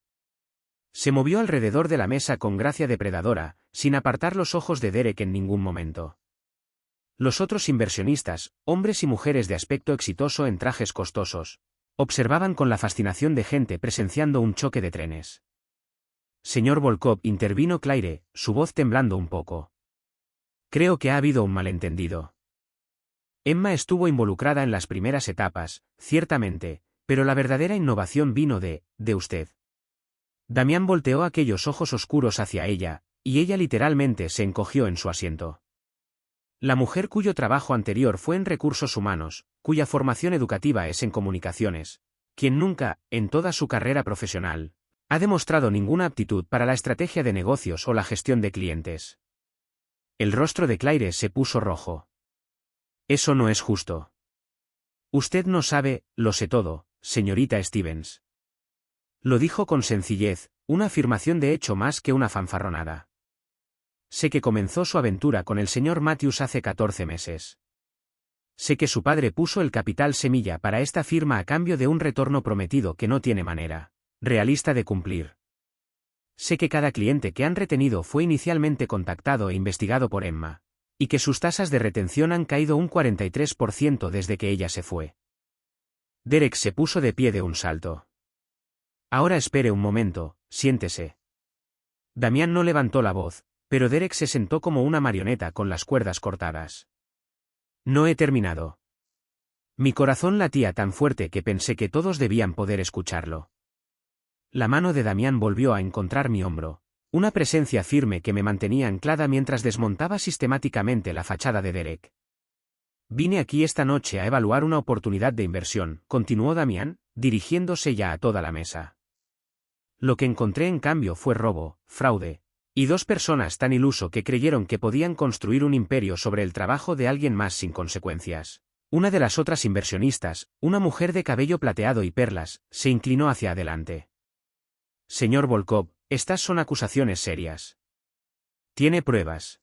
Speaker 1: Se movió alrededor de la mesa con gracia depredadora, sin apartar los ojos de Derek en ningún momento. Los otros inversionistas, hombres y mujeres de aspecto exitoso en trajes costosos, observaban con la fascinación de gente presenciando un choque de trenes. Señor Volkov, intervino Claire, su voz temblando un poco. Creo que ha habido un malentendido. Emma estuvo involucrada en las primeras etapas, ciertamente, pero la verdadera innovación vino de usted. Damián volteó aquellos ojos oscuros hacia ella, y ella literalmente se encogió en su asiento. La mujer cuyo trabajo anterior fue en recursos humanos, cuya formación educativa es en comunicaciones, quien nunca, en toda su carrera profesional, ha demostrado ninguna aptitud para la estrategia de negocios o la gestión de clientes. El rostro de Claire se puso rojo. Eso no es justo. Usted no sabe, lo sé todo, señorita Stevens. Lo dijo con sencillez, una afirmación de hecho más que una fanfarronada. Sé que comenzó su aventura con el señor Matthews hace 14 meses. Sé que su padre puso el capital semilla para esta firma a cambio de un retorno prometido que no tiene manera realista de cumplir. Sé que cada cliente que han retenido fue inicialmente contactado e investigado por Emma, y que sus tasas de retención han caído un 43% desde que ella se fue. Derek se puso de pie de un salto. Ahora espere un momento, siéntese. Damián no levantó la voz, pero Derek se sentó como una marioneta con las cuerdas cortadas. No he terminado. Mi corazón latía tan fuerte que pensé que todos debían poder escucharlo. La mano de Damián volvió a encontrar mi hombro, una presencia firme que me mantenía anclada mientras desmontaba sistemáticamente la fachada de Derek. Vine aquí esta noche a evaluar una oportunidad de inversión, continuó Damián, dirigiéndose ya a toda la mesa. Lo que encontré en cambio fue robo, fraude, y dos personas tan iluso que creyeron que podían construir un imperio sobre el trabajo de alguien más sin consecuencias. Una de las otras inversionistas, una mujer de cabello plateado y perlas, se inclinó hacia adelante. Señor Volkov, estas son acusaciones serias. ¿Tiene pruebas?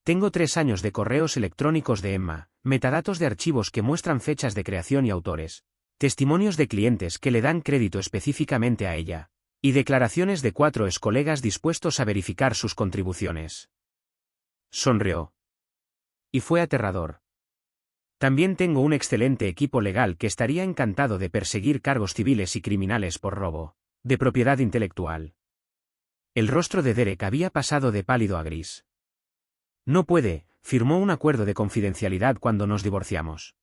Speaker 1: Tengo 3 años de correos electrónicos de Emma, metadatos de archivos que muestran fechas de creación y autores, testimonios de clientes que le dan crédito específicamente a ella, y declaraciones de 4 ex colegas dispuestos a verificar sus contribuciones. Sonrió. Y fue aterrador. También tengo un excelente equipo legal que estaría encantado de perseguir cargos civiles y criminales por robo de propiedad intelectual. El rostro de Derek había pasado de pálido a gris. No puede, firmó un acuerdo de confidencialidad cuando nos divorciamos.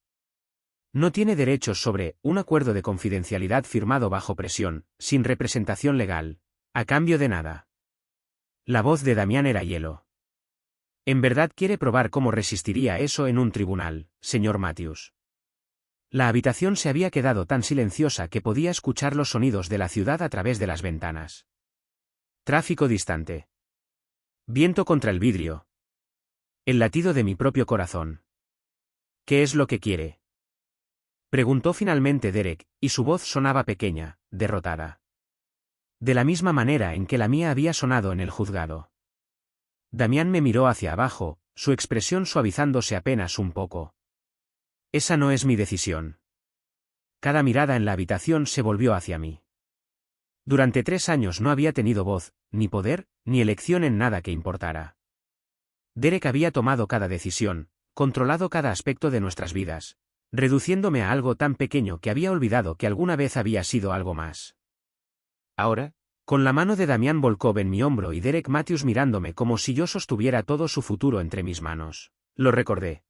Speaker 1: No tiene derechos sobre un acuerdo de confidencialidad firmado bajo presión, sin representación legal, a cambio de nada. La voz de Damián era hielo. ¿En verdad quiere probar cómo resistiría eso en un tribunal, señor Matthews? La habitación se había quedado tan silenciosa que podía escuchar los sonidos de la ciudad a través de las ventanas. Tráfico distante. Viento contra el vidrio. El latido de mi propio corazón. ¿Qué es lo que quiere? Preguntó finalmente Derek, y su voz sonaba pequeña, derrotada. De la misma manera en que la mía había sonado en el juzgado. Damián me miró hacia abajo, su expresión suavizándose apenas un poco. Esa no es mi decisión. Cada mirada en la habitación se volvió hacia mí. Durante 3 años no había tenido voz, ni poder, ni elección en nada que importara. Derek había tomado cada decisión, controlado cada aspecto de nuestras vidas, reduciéndome a algo tan pequeño que había olvidado que alguna vez había sido algo más. Ahora, con la mano de Damián Volkov en mi hombro y Derek Matthews mirándome como si yo sostuviera todo su futuro entre mis manos, lo recordé.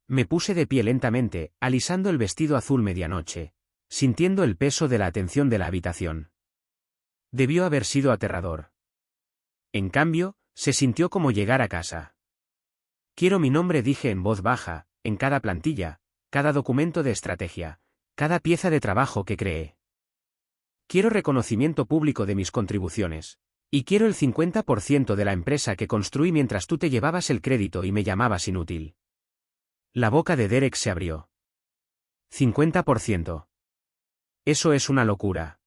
Speaker 1: Me puse de pie lentamente, alisando el vestido azul medianoche, sintiendo el peso de la atención de la habitación. Debió haber sido aterrador. En cambio, se sintió como llegar a casa. Quiero mi nombre, dije en voz baja, en cada plantilla, cada documento de estrategia, cada pieza de trabajo que creé. Quiero reconocimiento público de mis contribuciones, y quiero el 50% de la empresa que construí mientras tú te llevabas el crédito y me llamabas inútil. La boca de Derek se abrió. 50%. Eso es una locura.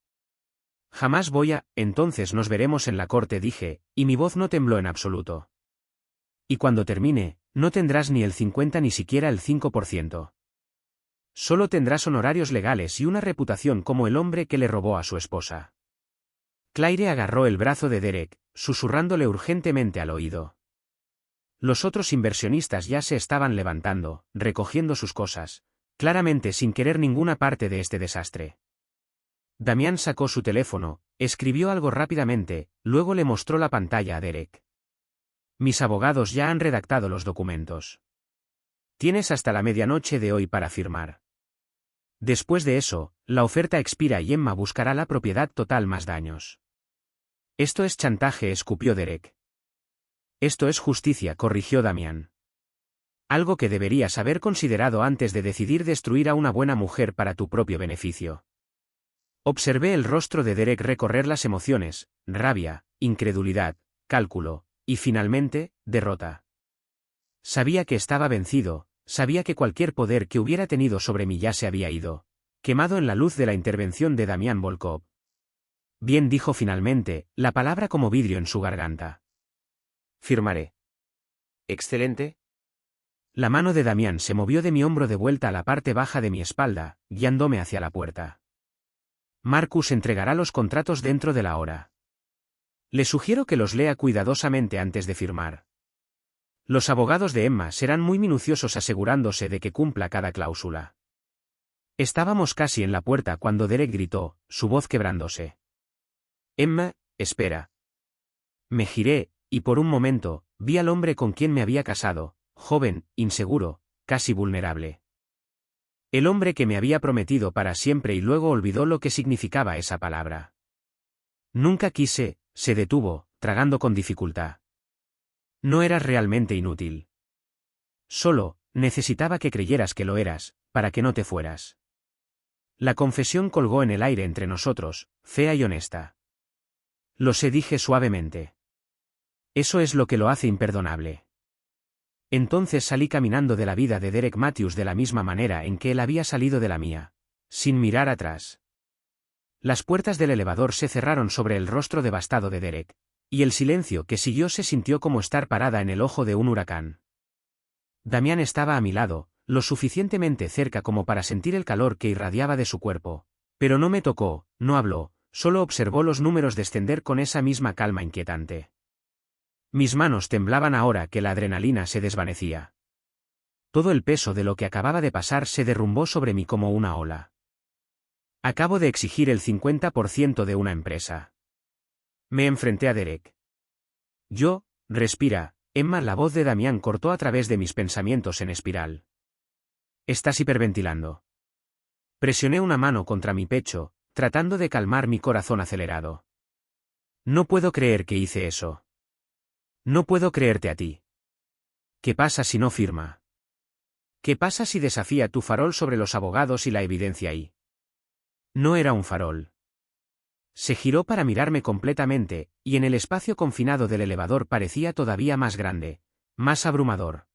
Speaker 1: Jamás voy a, entonces nos veremos en la corte, dije, y mi voz no tembló en absoluto. Y cuando termine, no tendrás ni el 50 ni siquiera el 5%. Solo tendrás honorarios legales y una reputación como el hombre que le robó a su esposa. Claire agarró el brazo de Derek, susurrándole urgentemente al oído. Los otros inversionistas ya se estaban levantando, recogiendo sus cosas, claramente sin querer ninguna parte de este desastre. Damián sacó su teléfono, escribió algo rápidamente, luego le mostró la pantalla a Derek. Mis abogados ya han redactado los documentos. Tienes hasta la medianoche de hoy para firmar. Después de eso, la oferta expira y Emma buscará la propiedad total más daños. Esto es chantaje, escupió Derek. Esto es justicia, corrigió Damián. Algo que deberías haber considerado antes de decidir destruir a una buena mujer para tu propio beneficio. Observé el rostro de Derek recorrer las emociones, rabia, incredulidad, cálculo, y finalmente, derrota. Sabía que estaba vencido, sabía que cualquier poder que hubiera tenido sobre mí ya se había ido, quemado en la luz de la intervención de Damián Volkov. Bien, dijo finalmente, la palabra como vidrio en su garganta. Firmaré. Excelente. La mano de Damián se movió de mi hombro de vuelta a la parte baja de mi espalda, guiándome hacia la puerta. Marcus entregará los contratos dentro de la hora. Le sugiero que los lea cuidadosamente antes de firmar. Los abogados de Emma serán muy minuciosos asegurándose de que cumpla cada cláusula. Estábamos casi en la puerta cuando Derek gritó, su voz quebrándose. Emma, espera. Me giré, y por un momento, vi al hombre con quien me había casado, joven, inseguro, casi vulnerable. El hombre que me había prometido para siempre y luego olvidó lo que significaba esa palabra. Nunca quise, se detuvo, tragando con dificultad. No eras realmente inútil. Solo, necesitaba que creyeras que lo eras, para que no te fueras. La confesión colgó en el aire entre nosotros, fea y honesta. Lo sé, dije suavemente. Eso es lo que lo hace imperdonable. Entonces salí caminando de la vida de Derek Matthews de la misma manera en que él había salido de la mía, sin mirar atrás. Las puertas del elevador se cerraron sobre el rostro devastado de Derek, y el silencio que siguió se sintió como estar parada en el ojo de un huracán. Damián estaba a mi lado, lo suficientemente cerca como para sentir el calor que irradiaba de su cuerpo, pero no me tocó, no habló, solo observó los números descender con esa misma calma inquietante. Mis manos temblaban ahora que la adrenalina se desvanecía. Todo el peso de lo que acababa de pasar se derrumbó sobre mí como una ola. Acabo de exigir el 50% de una empresa. Me enfrenté a Derek. Respira, Emma. La voz de Damián cortó a través de mis pensamientos en espiral. Estás hiperventilando. Presioné una mano contra mi pecho, tratando de calmar mi corazón acelerado. No puedo creer que hice eso. No puedo creerte a ti. ¿Qué pasa si no firma? ¿Qué pasa si desafía tu farol sobre los abogados y la evidencia ahí? No era un farol. Se giró para mirarme completamente, y en el espacio confinado del elevador parecía todavía más grande, más abrumador.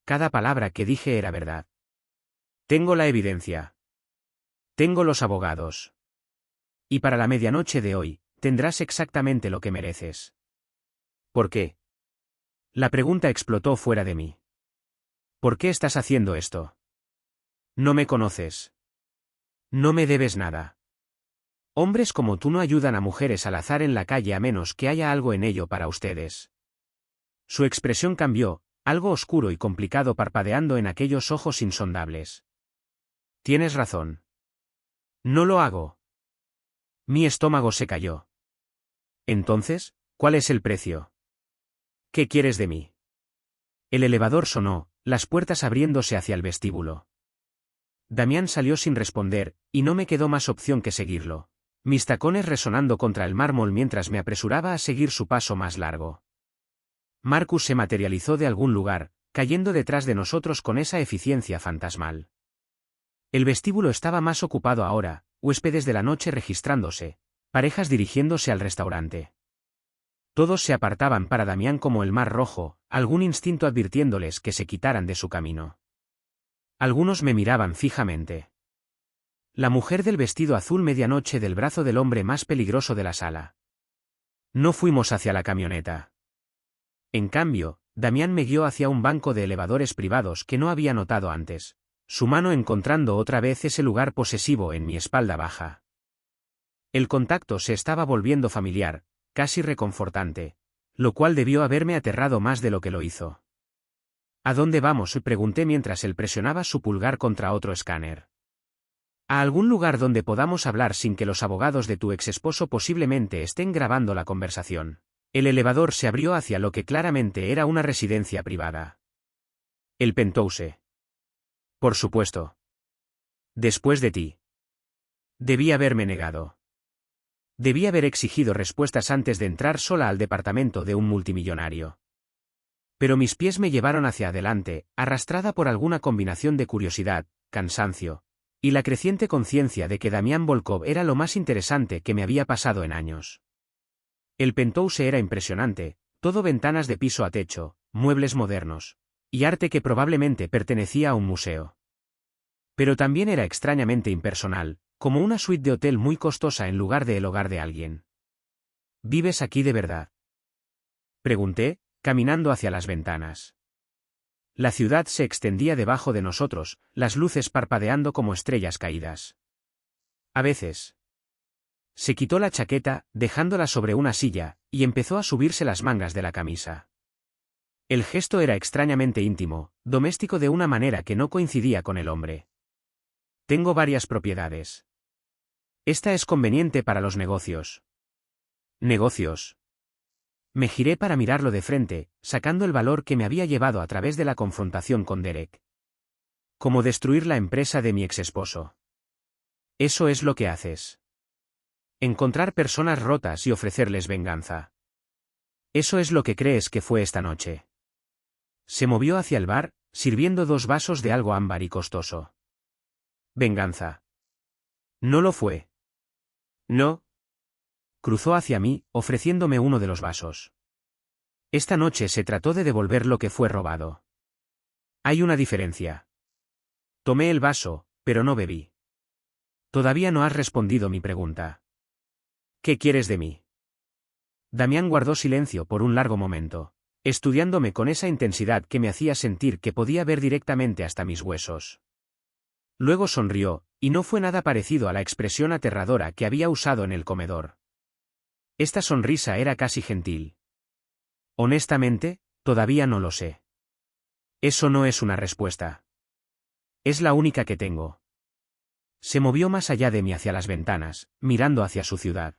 Speaker 1: Cada palabra que dije era verdad. Tengo la evidencia. Tengo los abogados. Y para la medianoche de hoy, tendrás exactamente lo que mereces. ¿Por qué? La pregunta explotó fuera de mí. ¿Por qué estás haciendo esto? No me conoces. No me debes nada. Hombres como tú no ayudan a mujeres al azar en la calle a menos que haya algo en ello para ustedes. Su expresión cambió, algo oscuro y complicado parpadeando en aquellos ojos insondables. Tienes razón. No lo hago. Mi estómago se cayó. Entonces, ¿cuál es el precio? ¿Qué quieres de mí? El elevador sonó, las puertas abriéndose hacia el vestíbulo. Damián salió sin responder, y no me quedó más opción que seguirlo, mis tacones resonando contra el mármol mientras me apresuraba a seguir su paso más largo. Marcus se materializó de algún lugar, cayendo detrás de nosotros con esa eficiencia fantasmal. El vestíbulo estaba más ocupado ahora, huéspedes de la noche registrándose, parejas dirigiéndose al restaurante. Todos se apartaban para Damián como el mar rojo, algún instinto advirtiéndoles que se quitaran de su camino. Algunos me miraban fijamente. La mujer del vestido azul medianoche del brazo del hombre más peligroso de la sala. No fuimos hacia la camioneta. En cambio, Damián me guió hacia un banco de elevadores privados que no había notado antes, su mano encontrando otra vez ese lugar posesivo en mi espalda baja. El contacto se estaba volviendo familiar, casi reconfortante, lo cual debió haberme aterrado más de lo que lo hizo. ¿A dónde vamos?, pregunté mientras él presionaba su pulgar contra otro escáner. A algún lugar donde podamos hablar sin que los abogados de tu exesposo posiblemente estén grabando la conversación. El elevador se abrió hacia lo que claramente era una residencia privada. El penthouse. Por supuesto. Después de ti. Debí haberme negado. Debí haber exigido respuestas antes de entrar sola al departamento de un multimillonario. Pero mis pies me llevaron hacia adelante, arrastrada por alguna combinación de curiosidad, cansancio, y la creciente conciencia de que Damián Volkov era lo más interesante que me había pasado en años. El penthouse era impresionante, todo ventanas de piso a techo, muebles modernos, y arte que probablemente pertenecía a un museo. Pero también era extrañamente impersonal, como una suite de hotel muy costosa en lugar de el hogar de alguien. ¿Vives aquí de verdad?, pregunté, caminando hacia las ventanas. La ciudad se extendía debajo de nosotros, las luces parpadeando como estrellas caídas. A veces. Se quitó la chaqueta, dejándola sobre una silla, y empezó a subirse las mangas de la camisa. El gesto era extrañamente íntimo, doméstico de una manera que no coincidía con el hombre. Tengo varias propiedades. Esta es conveniente para los negocios. ¿Negocios? Me giré para mirarlo de frente, sacando el valor que me había llevado a través de la confrontación con Derek. ¿Cómo destruir la empresa de mi exesposo? Eso es lo que haces. Encontrar personas rotas y ofrecerles venganza. Eso es lo que crees que fue esta noche. Se movió hacia el bar, sirviendo 2 vasos de algo ámbar y costoso. Venganza. No lo fue. No. Cruzó hacia mí, ofreciéndome uno de los vasos. Esta noche se trató de devolver lo que fue robado. Hay una diferencia. Tomé el vaso, pero no bebí. Todavía no has respondido mi pregunta. ¿Qué quieres de mí? Damián guardó silencio por un largo momento, estudiándome con esa intensidad que me hacía sentir que podía ver directamente hasta mis huesos. Luego sonrió, y no fue nada parecido a la expresión aterradora que había usado en el comedor. Esta sonrisa era casi gentil. Honestamente, todavía no lo sé. Eso no es una respuesta. Es la única que tengo. Se movió más allá de mí hacia las ventanas, mirando hacia su ciudad.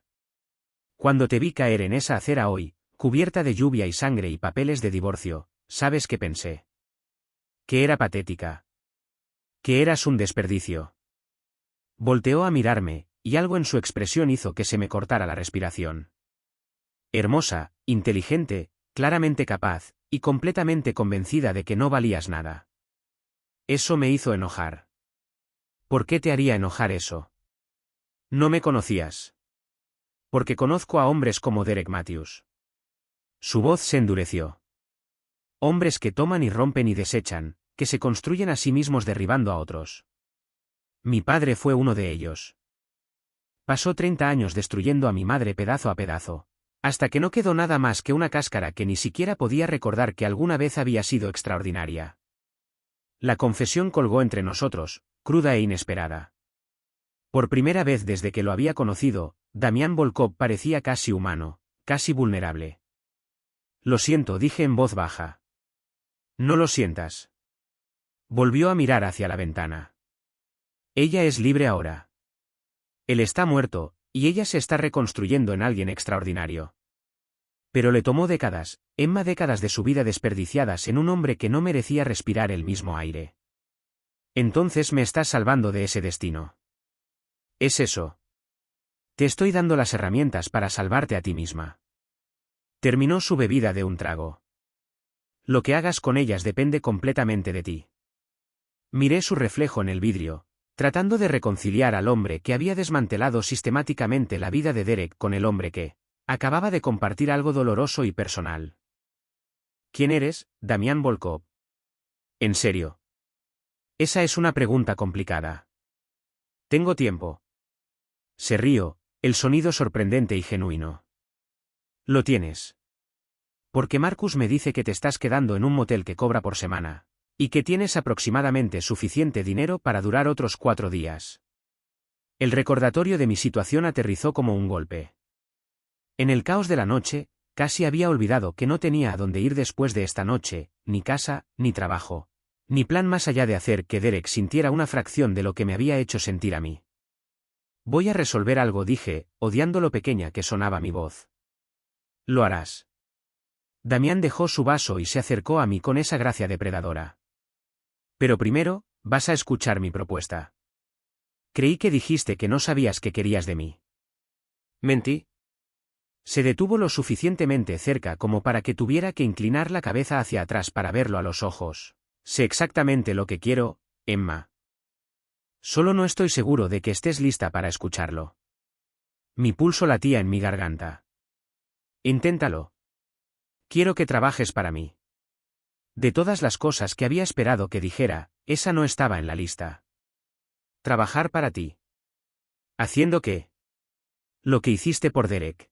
Speaker 1: Cuando te vi caer en esa acera hoy, cubierta de lluvia y sangre y papeles de divorcio, ¿sabes qué pensé? Que era patética. Que eras un desperdicio. Volteó a mirarme, y algo en su expresión hizo que se me cortara la respiración. Hermosa, inteligente, claramente capaz, y completamente convencida de que no valías nada. Eso me hizo enojar. ¿Por qué te haría enojar eso? No me conocías. Porque conozco a hombres como Derek Matthews. Su voz se endureció. Hombres que toman y rompen y desechan, que se construyen a sí mismos derribando a otros. Mi padre fue uno de ellos. Pasó 30 años destruyendo a mi madre pedazo a pedazo, hasta que no quedó nada más que una cáscara que ni siquiera podía recordar que alguna vez había sido extraordinaria. La confesión colgó entre nosotros, cruda e inesperada. Por primera vez desde que lo había conocido, Damián Volkov parecía casi humano, casi vulnerable. Lo siento, dije en voz baja. No lo sientas. Volvió a mirar hacia la ventana. Ella es libre ahora. Él está muerto, y ella se está reconstruyendo en alguien extraordinario. Pero le tomó décadas, décadas de su vida desperdiciadas en un hombre que no merecía respirar el mismo aire. Entonces me estás salvando de ese destino. Es eso. Te estoy dando las herramientas para salvarte a ti misma. Terminó su bebida de un trago. Lo que hagas con ellas depende completamente de ti. Miré su reflejo en el vidrio, tratando de reconciliar al hombre que había desmantelado sistemáticamente la vida de Derek con el hombre que acababa de compartir algo doloroso y personal. ¿Quién eres, Damián Volkov? ¿En serio? Esa es una pregunta complicada. Tengo tiempo. Se rió, el sonido sorprendente y genuino. Lo tienes. Porque Marcus me dice que te estás quedando en un motel que cobra por semana, y que tienes aproximadamente suficiente dinero para durar otros 4 días. El recordatorio de mi situación aterrizó como un golpe. En el caos de la noche, casi había olvidado que no tenía a dónde ir después de esta noche, ni casa, ni trabajo, ni plan más allá de hacer que Derek sintiera una fracción de lo que me había hecho sentir a mí. Voy a resolver algo, dije, odiando lo pequeña que sonaba mi voz. Lo harás. Damián dejó su vaso y se acercó a mí con esa gracia depredadora. Pero primero, vas a escuchar mi propuesta. Creí que dijiste que no sabías qué querías de mí.
Speaker 2: ¿Mentí?
Speaker 1: Se detuvo lo suficientemente cerca como para que tuviera que inclinar la cabeza hacia atrás para verlo a los ojos. Sé exactamente lo que quiero, Emma. Solo no estoy seguro de que estés lista para escucharlo. Mi pulso latía en mi garganta. Inténtalo. Quiero que trabajes para mí. De todas las cosas que había esperado que dijera, esa no estaba en la lista. Trabajar para ti. ¿Haciendo qué? Lo que hiciste por Derek.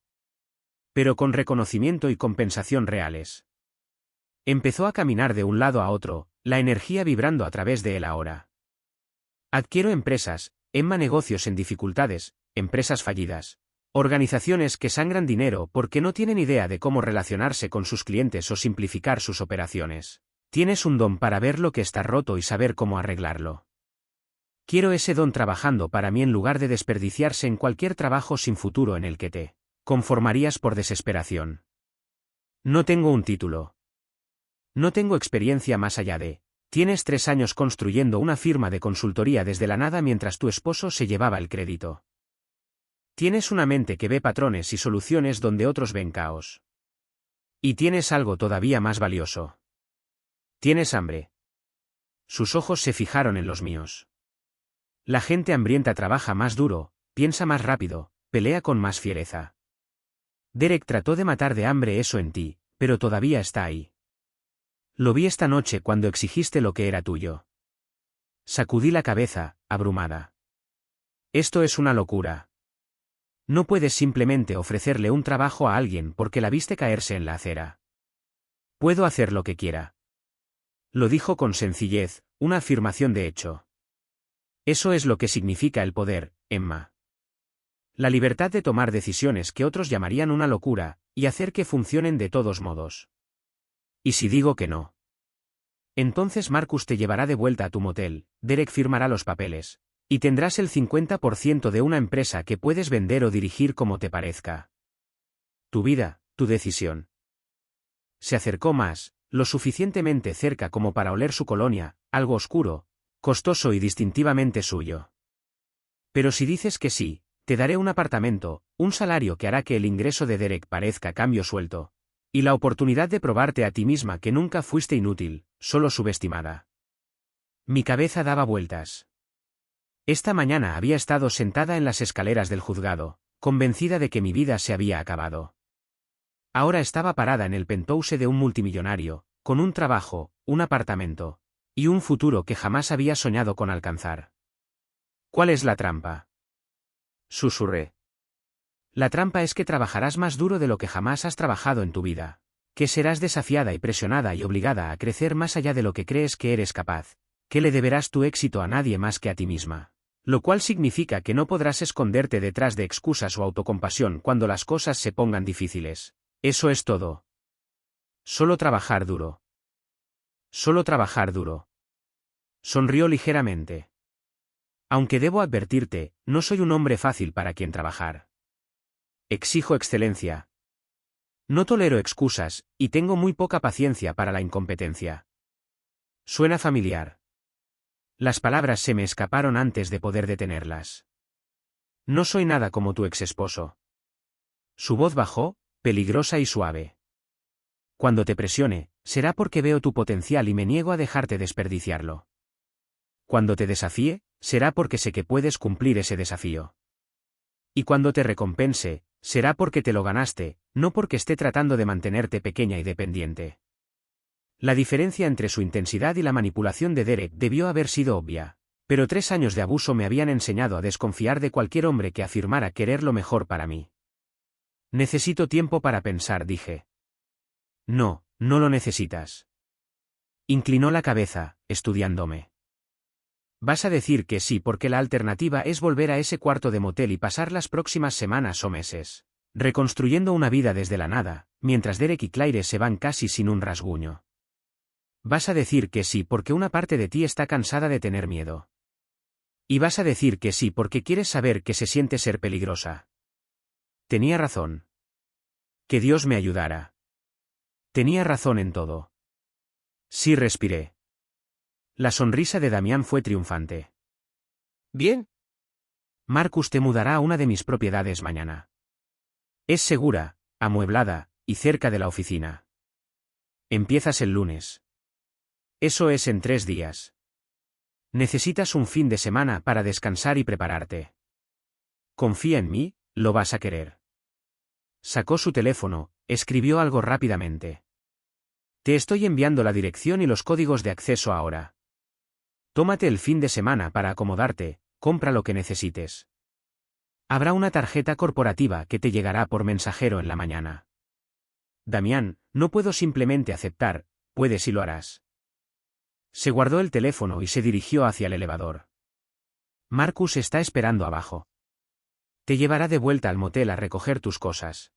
Speaker 1: Pero con reconocimiento y compensación reales. Empezó a caminar de un lado a otro, la energía vibrando a través de él ahora. Adquiero empresas, Emma, negocios en dificultades, empresas fallidas. Organizaciones que sangran dinero porque no tienen idea de cómo relacionarse con sus clientes o simplificar sus operaciones. Tienes un don para ver lo que está roto y saber cómo arreglarlo. Quiero ese don trabajando para mí en lugar de desperdiciarse en cualquier trabajo sin futuro en el que te conformarías por desesperación. No tengo un título. No tengo experiencia más allá de... Tienes 3 años construyendo una firma de consultoría desde la nada mientras tu esposo se llevaba el crédito. Tienes una mente que ve patrones y soluciones donde otros ven caos. Y tienes algo todavía más valioso. Tienes hambre. Sus ojos se fijaron en los míos. La gente hambrienta trabaja más duro, piensa más rápido, pelea con más fiereza. Derek trató de matar de hambre eso en ti, pero todavía está ahí. Lo vi esta noche cuando exigiste lo que era tuyo. Sacudí la cabeza, abrumada. Esto es una locura. No puedes simplemente ofrecerle un trabajo a alguien porque la viste caerse en la acera. Puedo hacer lo que quiera. Lo dijo con sencillez, una afirmación de hecho. Eso es lo que significa el poder, Emma. La libertad de tomar decisiones que otros llamarían una locura, y hacer que funcionen de todos modos. ¿Y si digo que no? Entonces Marcus te llevará de vuelta a tu motel, Derek firmará los papeles. Y tendrás el 50% de una empresa que puedes vender o dirigir como te parezca. Tu vida, tu decisión. Se acercó más, lo suficientemente cerca como para oler su colonia, algo oscuro, costoso y distintivamente suyo. Pero si dices que sí, te daré un apartamento, un salario que hará que el ingreso de Derek parezca cambio suelto, y la oportunidad de probarte a ti misma que nunca fuiste inútil, solo subestimada. Mi cabeza daba vueltas. Esta mañana había estado sentada en las escaleras del juzgado, convencida de que mi vida se había acabado. Ahora estaba parada en el penthouse de un multimillonario, con un trabajo, un apartamento, y un futuro que jamás había soñado con alcanzar. ¿Cuál es la trampa? Susurré. La trampa es que trabajarás más duro de lo que jamás has trabajado en tu vida, que serás desafiada y presionada y obligada a crecer más allá de lo que crees que eres capaz, que le deberás tu éxito a nadie más que a ti misma. Lo cual significa que no podrás esconderte detrás de excusas o autocompasión cuando las cosas se pongan difíciles. Eso es todo. Solo trabajar duro. Solo trabajar duro. Sonrió ligeramente. Aunque debo advertirte, no soy un hombre fácil para quien trabajar. Exijo excelencia. No tolero excusas, y tengo muy poca paciencia para la incompetencia. Suena familiar. Las palabras se me escaparon antes de poder detenerlas. No soy nada como tu exesposo. Su voz bajó, peligrosa y suave. Cuando te presione, será porque veo tu potencial y me niego a dejarte desperdiciarlo. Cuando te desafíe, será porque sé que puedes cumplir ese desafío. Y cuando te recompense, será porque te lo ganaste, no porque esté tratando de mantenerte pequeña y dependiente. La diferencia entre su intensidad y la manipulación de Derek debió haber sido obvia, pero 3 años de abuso me habían enseñado a desconfiar de cualquier hombre que afirmara querer lo mejor para mí. Necesito tiempo para pensar, dije. No, no lo necesitas. Inclinó la cabeza, estudiándome. Vas a decir que sí porque la alternativa es volver a ese cuarto de motel y pasar las próximas semanas o meses reconstruyendo una vida desde la nada, mientras Derek y Claire se van casi sin un rasguño. Vas a decir que sí porque una parte de ti está cansada de tener miedo. Y vas a decir que sí porque quieres saber qué se siente ser peligrosa. Tenía razón. Que Dios me ayudara. Tenía razón en todo. Sí, respiré. La sonrisa de Damián fue triunfante.
Speaker 2: Bien.
Speaker 1: Marcus te mudará a una de mis propiedades mañana. Es segura, amueblada, y cerca de la oficina. Empiezas el lunes. Eso es en 3 días. Necesitas un fin de semana para descansar y prepararte. Confía en mí, lo vas a querer. Sacó su teléfono, escribió algo rápidamente. Te estoy enviando la dirección y los códigos de acceso ahora. Tómate el fin de semana para acomodarte, compra lo que necesites. Habrá una tarjeta corporativa que te llegará por mensajero en la mañana. Damián, no puedo simplemente aceptar, puedes y lo harás. Se guardó el teléfono y se dirigió hacia el elevador. Marcus está esperando abajo. Te llevará de vuelta al motel a recoger tus cosas.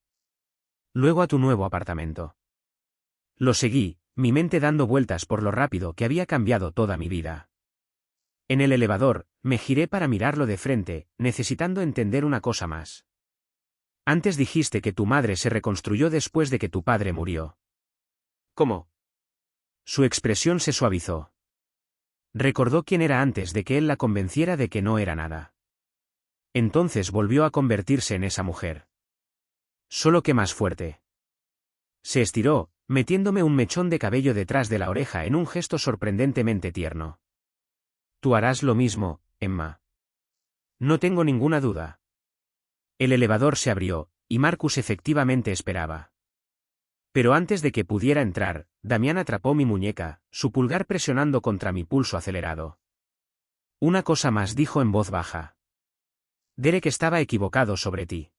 Speaker 1: Luego a tu nuevo apartamento. Lo seguí, mi mente dando vueltas por lo rápido que había cambiado toda mi vida. En el elevador, me giré para mirarlo de frente, necesitando entender una cosa más. Antes dijiste que tu madre se reconstruyó después de que tu padre murió. ¿Cómo? Su expresión se suavizó. Recordó quién era antes de que él la convenciera de que no era nada. Entonces volvió a convertirse en esa mujer. Solo que más fuerte. Se estiró, metiéndome un mechón de cabello detrás de la oreja en un gesto sorprendentemente tierno. Tú harás lo mismo, Emma. No tengo ninguna duda. El elevador se abrió, y Marcus efectivamente esperaba. Pero antes de que pudiera entrar, Damián atrapó mi muñeca, su pulgar presionando contra mi pulso acelerado. Una cosa más dijo en voz baja. Derek estaba equivocado sobre ti.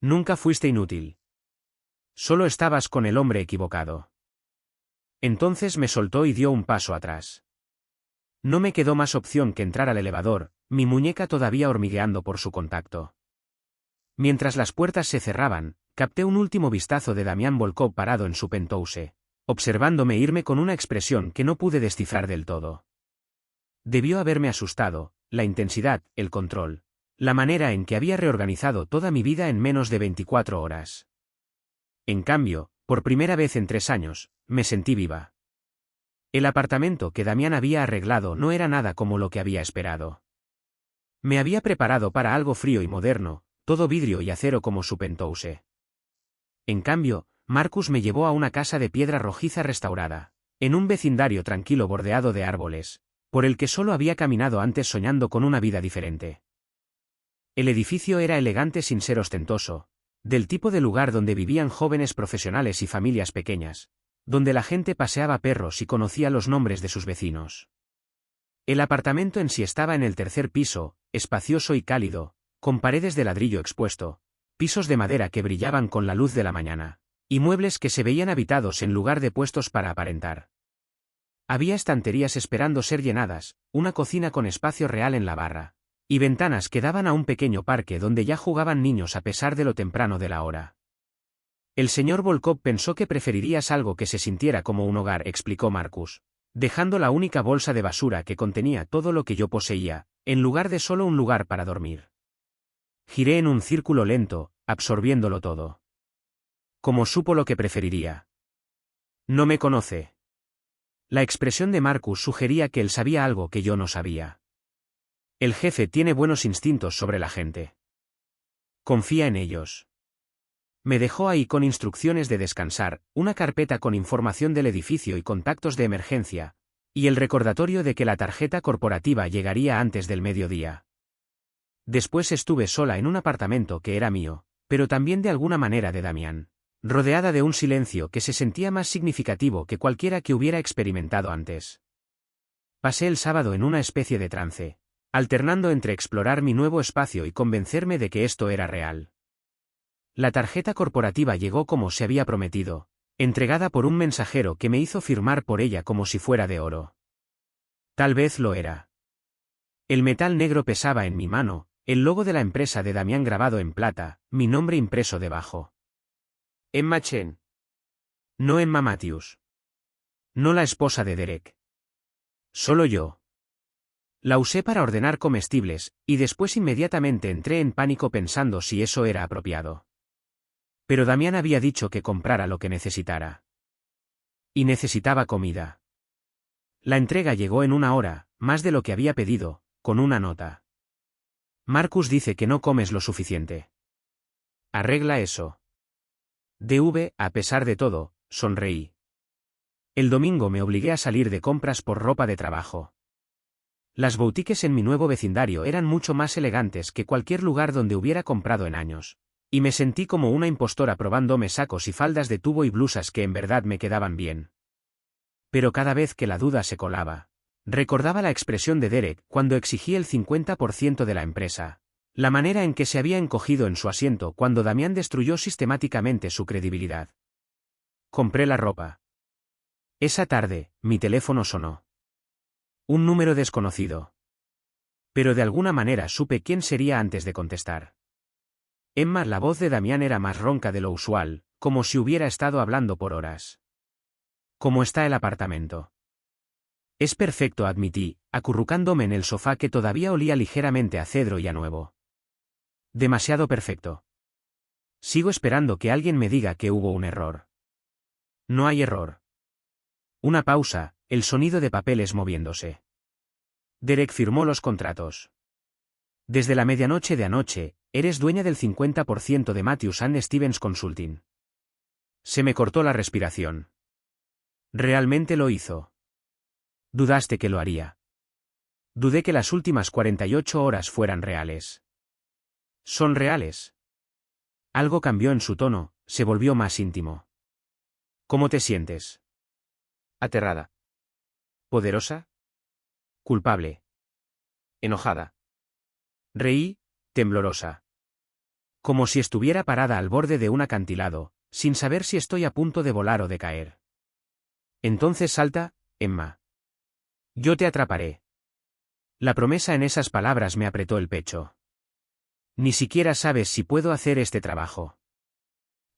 Speaker 1: Nunca fuiste inútil. Solo estabas con el hombre equivocado. Entonces me soltó y dio un paso atrás. No me quedó más opción que entrar al elevador, mi muñeca todavía hormigueando por su contacto. Mientras las puertas se cerraban, capté un último vistazo de Damián Volkov parado en su penthouse, observándome irme con una expresión que no pude descifrar del todo. Debió haberme asustado, la intensidad, el control, la manera en que había reorganizado toda mi vida en menos de 24 horas. En cambio, por primera vez en 3 años, me sentí viva. El apartamento que Damián había arreglado no era nada como lo que había esperado. Me había preparado para algo frío y moderno, todo vidrio y acero como su penthouse. En cambio, Marcus me llevó a una casa de piedra rojiza restaurada, en un vecindario tranquilo bordeado de árboles, por el que solo había caminado antes soñando con una vida diferente. El edificio era elegante sin ser ostentoso, del tipo de lugar donde vivían jóvenes profesionales y familias pequeñas, donde la gente paseaba perros y conocía los nombres de sus vecinos. El apartamento en sí estaba en el 3er piso, espacioso y cálido, con paredes de ladrillo expuesto, pisos de madera que brillaban con la luz de la mañana, y muebles que se veían habitados en lugar de puestos para aparentar. Había estanterías esperando ser llenadas, una cocina con espacio real en la barra, y ventanas que daban a un pequeño parque donde ya jugaban niños a pesar de lo temprano de la hora. El señor Volkov pensó que preferirías algo que se sintiera como un hogar, explicó Marcus, dejando la única bolsa de basura que contenía todo lo que yo poseía, en lugar de solo un lugar para dormir. Giré en un círculo lento, absorbiéndolo todo. ¿Cómo supo lo que preferiría? No me conoce. La expresión de Marcus sugería que él sabía algo que yo no sabía. El jefe tiene buenos instintos sobre la gente. Confía en ellos. Me dejó ahí con instrucciones de descansar, una carpeta con información del edificio y contactos de emergencia, y el recordatorio de que la tarjeta corporativa llegaría antes del mediodía. Después estuve sola en un apartamento que era mío, pero también de alguna manera de Damián, rodeada de un silencio que se sentía más significativo que cualquiera que hubiera experimentado antes. Pasé el sábado en una especie de trance, alternando entre explorar mi nuevo espacio y convencerme de que esto era real. La tarjeta corporativa llegó como se había prometido, entregada por un mensajero que me hizo firmar por ella como si fuera de oro. Tal vez lo era. El metal negro pesaba en mi mano, el logo de la empresa de Damián grabado en plata, mi nombre impreso debajo. Emma Chen. No Emma Matthews. No la esposa de Derek. Solo yo. La usé para ordenar comestibles, y después inmediatamente entré en pánico pensando si eso era apropiado. Pero Damián había dicho que comprara lo que necesitara. Y necesitaba comida. La entrega llegó en 1 hora, más de lo que había pedido, con una nota. Marcus dice que no comes lo suficiente. Arregla eso. A pesar de todo, sonreí. El domingo me obligué a salir de compras por ropa de trabajo. Las boutiques en mi nuevo vecindario eran mucho más elegantes que cualquier lugar donde hubiera comprado en años, y me sentí como una impostora probándome sacos y faldas de tubo y blusas que en verdad me quedaban bien. Pero cada vez que la duda se colaba, recordaba la expresión de Derek cuando exigía el 50% de la empresa, la manera en que se había encogido en su asiento cuando Damián destruyó sistemáticamente su credibilidad. Compré la ropa. Esa tarde, mi teléfono sonó. Un número desconocido. Pero de alguna manera supe quién sería antes de contestar. Emma, la voz de Damián era más ronca de lo usual, como si hubiera estado hablando por horas. ¿Cómo está el apartamento? Es perfecto, admití, acurrucándome en el sofá que todavía olía ligeramente a cedro y a nuevo. Demasiado perfecto. Sigo esperando que alguien me diga que hubo un error. No hay error. Una pausa, el sonido de papeles moviéndose. Derek firmó los contratos. Desde la medianoche de anoche, eres dueña del 50% de Matthews and Stevens Consulting. Se me cortó la respiración. Realmente lo hizo. Dudaste que lo haría. Dudé que las últimas 48 horas fueran reales. ¿Son reales? Algo cambió en su tono, se volvió más íntimo. ¿Cómo te sientes? Aterrada. ¿Poderosa? Culpable. Enojada. Reí, temblorosa. Como si estuviera parada al borde de un acantilado, sin saber si estoy a punto de volar o de caer. Entonces salta, Emma. Yo te atraparé. La promesa en esas palabras me apretó el pecho. Ni siquiera sabes si puedo hacer este trabajo.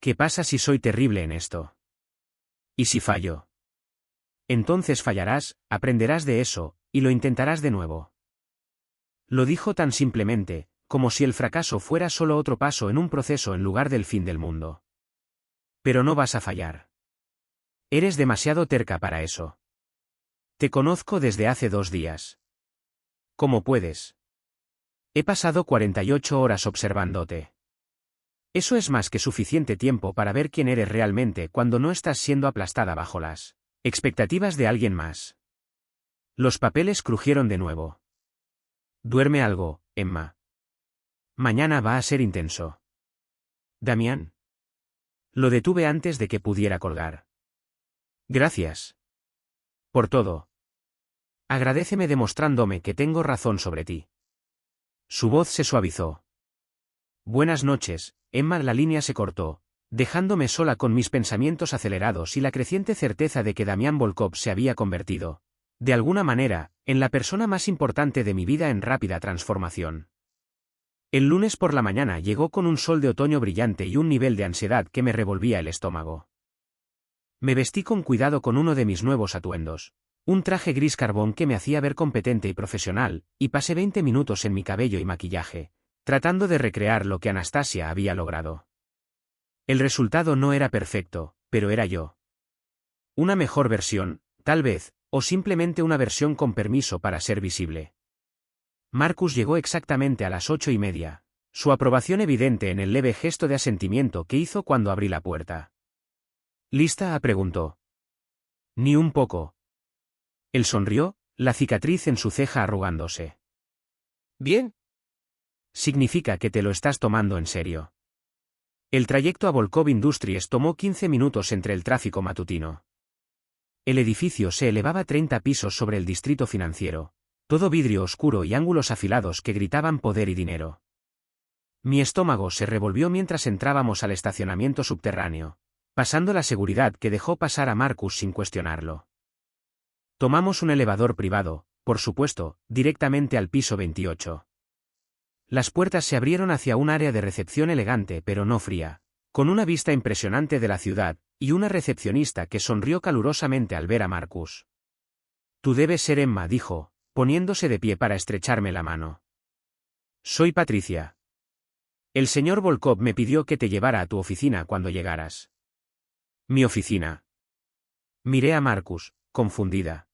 Speaker 1: ¿Qué pasa si soy terrible en esto? ¿Y si fallo? Entonces fallarás, aprenderás de eso, y lo intentarás de nuevo. Lo dijo tan simplemente, como si el fracaso fuera solo otro paso en un proceso en lugar del fin del mundo. Pero no vas a fallar. Eres demasiado terca para eso. Te conozco desde hace 2 días. ¿Cómo puedes? He pasado 48 horas observándote. Eso es más que suficiente tiempo para ver quién eres realmente cuando no estás siendo aplastada bajo las expectativas de alguien más. Los papeles crujieron de nuevo. Duerme algo, Emma. Mañana va a ser intenso. Damián. Lo detuve antes de que pudiera colgar. Gracias. Por todo. Agradéceme demostrándome que tengo razón sobre ti. Su voz se suavizó. Buenas noches, Emma. La línea se cortó, dejándome sola con mis pensamientos acelerados y la creciente certeza de que Damián Volkov se había convertido, de alguna manera, en la persona más importante de mi vida en rápida transformación. El lunes por la mañana llegó con un sol de otoño brillante y un nivel de ansiedad que me revolvía el estómago. Me vestí con cuidado con uno de mis nuevos atuendos, un traje gris carbón que me hacía ver competente y profesional, y pasé 20 minutos en mi cabello y maquillaje, tratando de recrear lo que Anastasia había logrado. El resultado no era perfecto, pero era yo. Una mejor versión, tal vez, o simplemente una versión con permiso para ser visible. Marcus llegó exactamente a las 8:30, su aprobación evidente en el leve gesto de asentimiento que hizo cuando abrí la puerta. ¿Lista?, preguntó. Ni un poco. Él sonrió, la cicatriz en su ceja arrugándose. Bien. Significa que te lo estás tomando en serio. El trayecto a Volkov Industries tomó 15 minutos entre el tráfico matutino. El edificio se elevaba 30 pisos sobre el distrito financiero, todo vidrio oscuro y ángulos afilados que gritaban poder y dinero. Mi estómago se revolvió mientras entrábamos al estacionamiento subterráneo, pasando la seguridad que dejó pasar a Marcus sin cuestionarlo. Tomamos un elevador privado, por supuesto, directamente al piso 28. Las puertas se abrieron hacia un área de recepción elegante pero no fría, con una vista impresionante de la ciudad, y una recepcionista que sonrió calurosamente al ver a Marcus. Tú debes ser Emma, dijo, poniéndose de pie para estrecharme la mano. Soy Patricia. El señor Volkov me pidió que te llevara a tu oficina cuando llegaras. ¿Mi oficina? Miré a Marcus, confundida.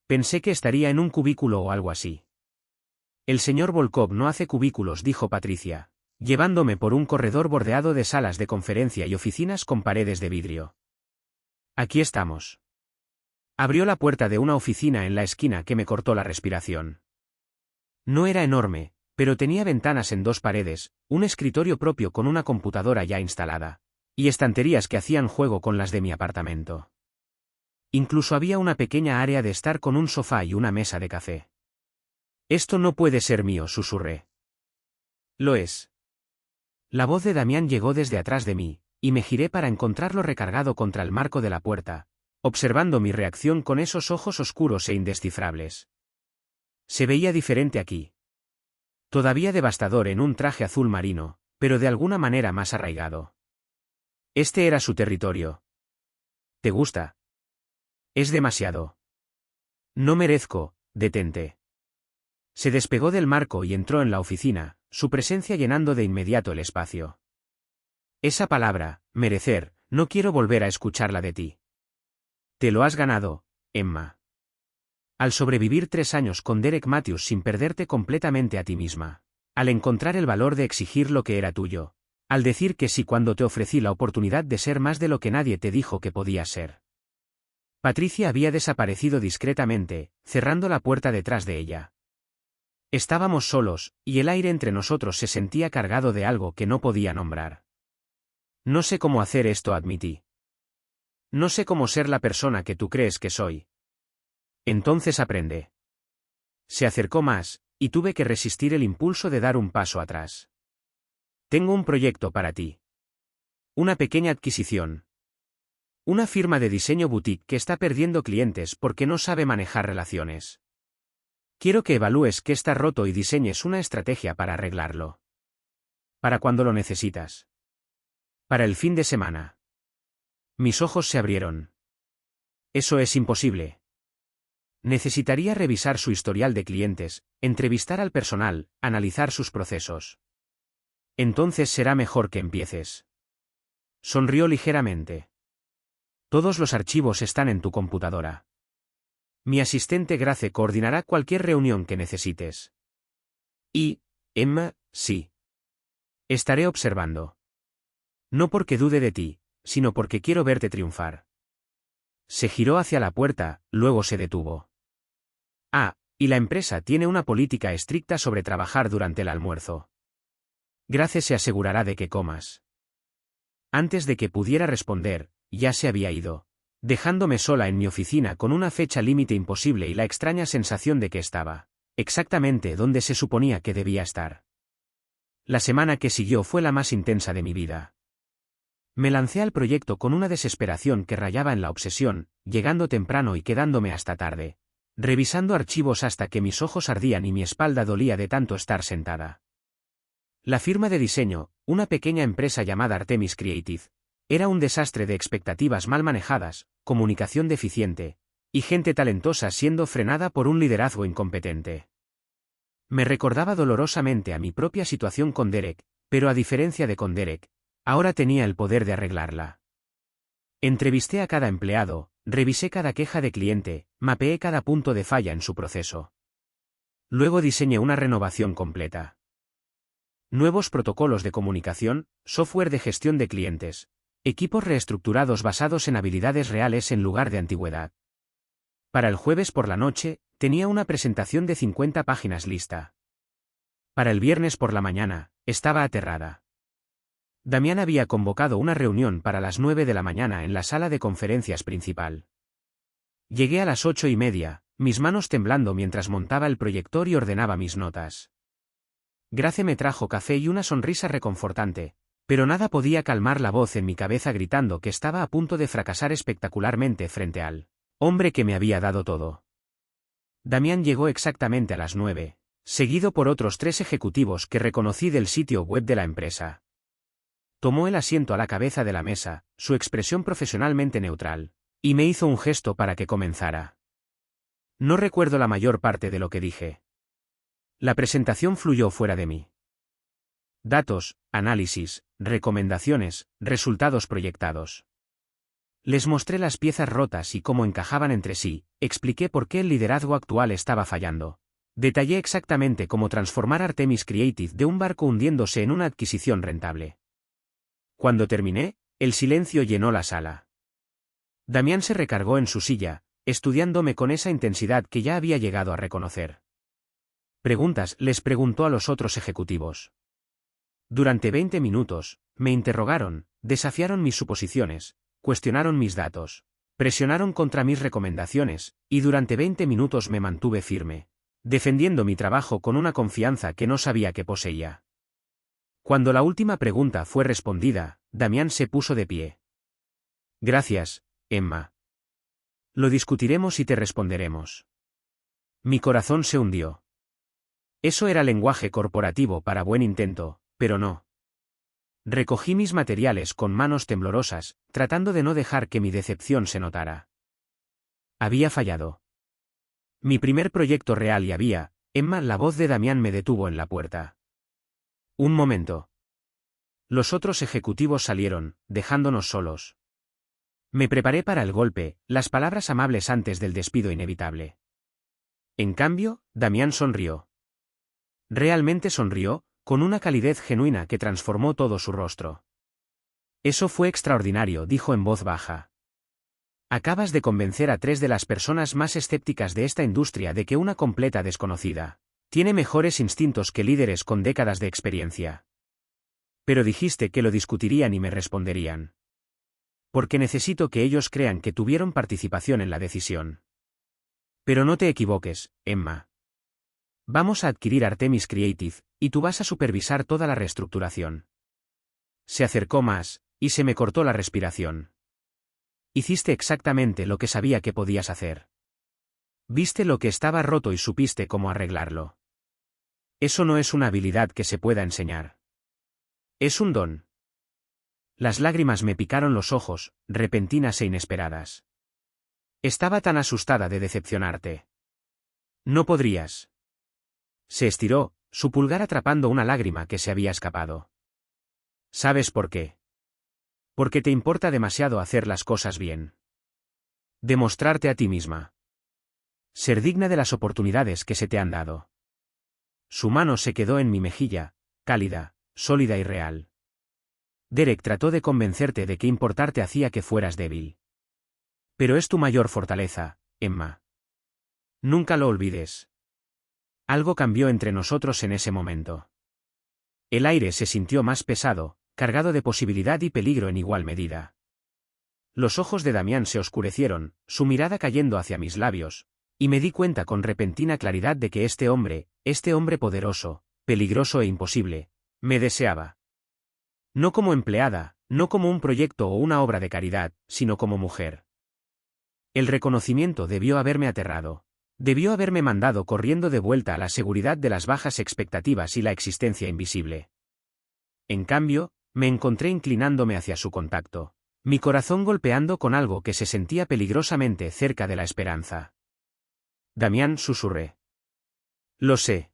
Speaker 1: Pensé que estaría en un cubículo o algo así. El señor Volkov no hace cubículos, dijo Patricia, llevándome por un corredor bordeado de salas de conferencia y oficinas con paredes de vidrio. Aquí estamos. Abrió la puerta de una oficina en la esquina que me cortó la respiración. No era enorme, pero tenía ventanas en 2 paredes, un escritorio propio con una computadora ya instalada, y estanterías que hacían juego con las de mi apartamento. Incluso había una pequeña área de estar con un sofá y una mesa de café. Esto no puede ser mío, susurré. Lo es. La voz de Damián llegó desde atrás de mí, y me giré para encontrarlo recargado contra el marco de la puerta, observando mi reacción con esos ojos oscuros e indescifrables. Se veía diferente aquí. Todavía devastador en un traje azul marino, pero de alguna manera más arraigado. Este era su territorio. ¿Te gusta? Es demasiado. No merezco, detente. Se despegó del marco y entró en la oficina, su presencia llenando de inmediato el espacio. Esa palabra, merecer, no quiero volver a escucharla de ti. Te lo has ganado, Emma. Al sobrevivir 3 años con Derek Matthews sin perderte completamente a ti misma, al encontrar el valor de exigir lo que era tuyo, al decir que sí cuando te ofrecí la oportunidad de ser más de lo que nadie te dijo que podías ser. Patricia había desaparecido discretamente, cerrando la puerta detrás de ella. Estábamos solos, y el aire entre nosotros se sentía cargado de algo que no podía nombrar. No sé cómo hacer esto, admití. No sé cómo ser la persona que tú crees que soy. Entonces aprende. Se acercó más, y tuve que resistir el impulso de dar un paso atrás. Tengo un proyecto para ti. Una pequeña adquisición. Una firma de diseño boutique que está perdiendo clientes porque no sabe manejar relaciones. Quiero que evalúes qué está roto y diseñes una estrategia para arreglarlo. Para cuando lo necesitas. Para el fin de semana. Mis ojos se abrieron. Eso es imposible. Necesitaría revisar su historial de clientes, entrevistar al personal, analizar sus procesos. Entonces será mejor que empieces. Sonrió ligeramente. Todos los archivos están en tu computadora. Mi asistente Grace coordinará cualquier reunión que necesites. Y, Emma, sí. Estaré observando. No porque dude de ti, sino porque quiero verte triunfar. Se giró hacia la puerta, luego se detuvo. Ah, y la empresa tiene una política estricta sobre trabajar durante el almuerzo. Grace se asegurará de que comas. Antes de que pudiera responder, ya se había ido, dejándome sola en mi oficina con una fecha límite imposible y la extraña sensación de que estaba exactamente donde se suponía que debía estar. La semana que siguió fue la más intensa de mi vida. Me lancé al proyecto con una desesperación que rayaba en la obsesión, llegando temprano y quedándome hasta tarde, revisando archivos hasta que mis ojos ardían y mi espalda dolía de tanto estar sentada. La firma de diseño, una pequeña empresa llamada Artemis Creative, era un desastre de expectativas mal manejadas, comunicación deficiente, y gente talentosa siendo frenada por un liderazgo incompetente. Me recordaba dolorosamente a mi propia situación con Derek, pero a diferencia de con Derek, ahora tenía el poder de arreglarla. Entrevisté a cada empleado, revisé cada queja de cliente, mapeé cada punto de falla en su proceso. Luego diseñé una renovación completa. Nuevos protocolos de comunicación, software de gestión de clientes, equipos reestructurados basados en habilidades reales en lugar de antigüedad. Para el jueves por la noche, tenía una presentación de 50 páginas lista. Para el viernes por la mañana, estaba aterrada. Damián había convocado una reunión para las 9 de la mañana en la sala de conferencias principal. Llegué a las 8:30, mis manos temblando mientras montaba el proyector y ordenaba mis notas. Grace me trajo café y una sonrisa reconfortante, pero nada podía calmar la voz en mi cabeza gritando que estaba a punto de fracasar espectacularmente frente al hombre que me había dado todo. Damián llegó exactamente a las 9, seguido por otros 3 ejecutivos que reconocí del sitio web de la empresa. Tomó el asiento a la cabeza de la mesa, su expresión profesionalmente neutral, y me hizo un gesto para que comenzara. No recuerdo la mayor parte de lo que dije. La presentación fluyó fuera de mí. Datos, análisis, recomendaciones, resultados proyectados. Les mostré las piezas rotas y cómo encajaban entre sí, expliqué por qué el liderazgo actual estaba fallando, Detallé exactamente cómo transformar Artemis Creative de un barco hundiéndose en una adquisición rentable. Cuando terminé, el silencio llenó la sala. Damián se recargó en su silla, estudiándome con esa intensidad que ya había llegado a reconocer. Preguntas les preguntó a los otros ejecutivos. Durante 20 minutos, me interrogaron, desafiaron mis suposiciones, cuestionaron mis datos, presionaron contra mis recomendaciones, y durante 20 minutos me mantuve firme, defendiendo mi trabajo con una confianza que no sabía que poseía. Cuando la última pregunta fue respondida, Damián se puso de pie. Gracias, Emma. Lo discutiremos y te responderemos. Mi corazón se hundió. Eso era lenguaje corporativo para buen intento, pero no. Recogí mis materiales con manos temblorosas, tratando de no dejar que mi decepción se notara. Había fallado. Mi primer proyecto real y había, Emma, la voz de Damián me detuvo en la puerta. Un momento. Los otros ejecutivos salieron, dejándonos solos. Me preparé para el golpe, las palabras amables antes del despido inevitable. En cambio, Damián sonrió. Realmente sonrió, con una calidez genuina que transformó todo su rostro. Eso fue extraordinario, dijo en voz baja. Acabas de convencer a 3 de las personas más escépticas de esta industria de que una completa desconocida tiene mejores instintos que líderes con décadas de experiencia. Pero dijiste que lo discutirían y me responderían. Porque necesito que ellos crean que tuvieron participación en la decisión. Pero no te equivoques, Emma. Vamos a adquirir Artemis Creative, y tú vas a supervisar toda la reestructuración. Se acercó más, y se me cortó la respiración. Hiciste exactamente lo que sabía que podías hacer. Viste lo que estaba roto y supiste cómo arreglarlo. Eso no es una habilidad que se pueda enseñar. Es un don. Las lágrimas me picaron los ojos, repentinas e inesperadas. Estaba tan asustada de decepcionarte. No podrías. Se estiró, su pulgar atrapando una lágrima que se había escapado. ¿Sabes por qué? Porque te importa demasiado hacer las cosas bien. Demostrarte a ti misma. Ser digna de las oportunidades que se te han dado. Su mano se quedó en mi mejilla, cálida, sólida y real. Derek trató de convencerte de que importarte hacía que fueras débil. Pero es tu mayor fortaleza, Emma. Nunca lo olvides. Algo cambió entre nosotros en ese momento. El aire se sintió más pesado, cargado de posibilidad y peligro en igual medida. Los ojos de Damián se oscurecieron, su mirada cayendo hacia mis labios, y me di cuenta con repentina claridad de que este hombre poderoso, peligroso e imposible, me deseaba. No como empleada, no como un proyecto o una obra de caridad, sino como mujer. El reconocimiento debió haberme aterrado. Debió haberme mandado corriendo de vuelta a la seguridad de las bajas expectativas y la existencia invisible. En cambio, me encontré inclinándome hacia su contacto, mi corazón golpeando con algo que se sentía peligrosamente cerca de la esperanza. Damián, susurré. Lo sé.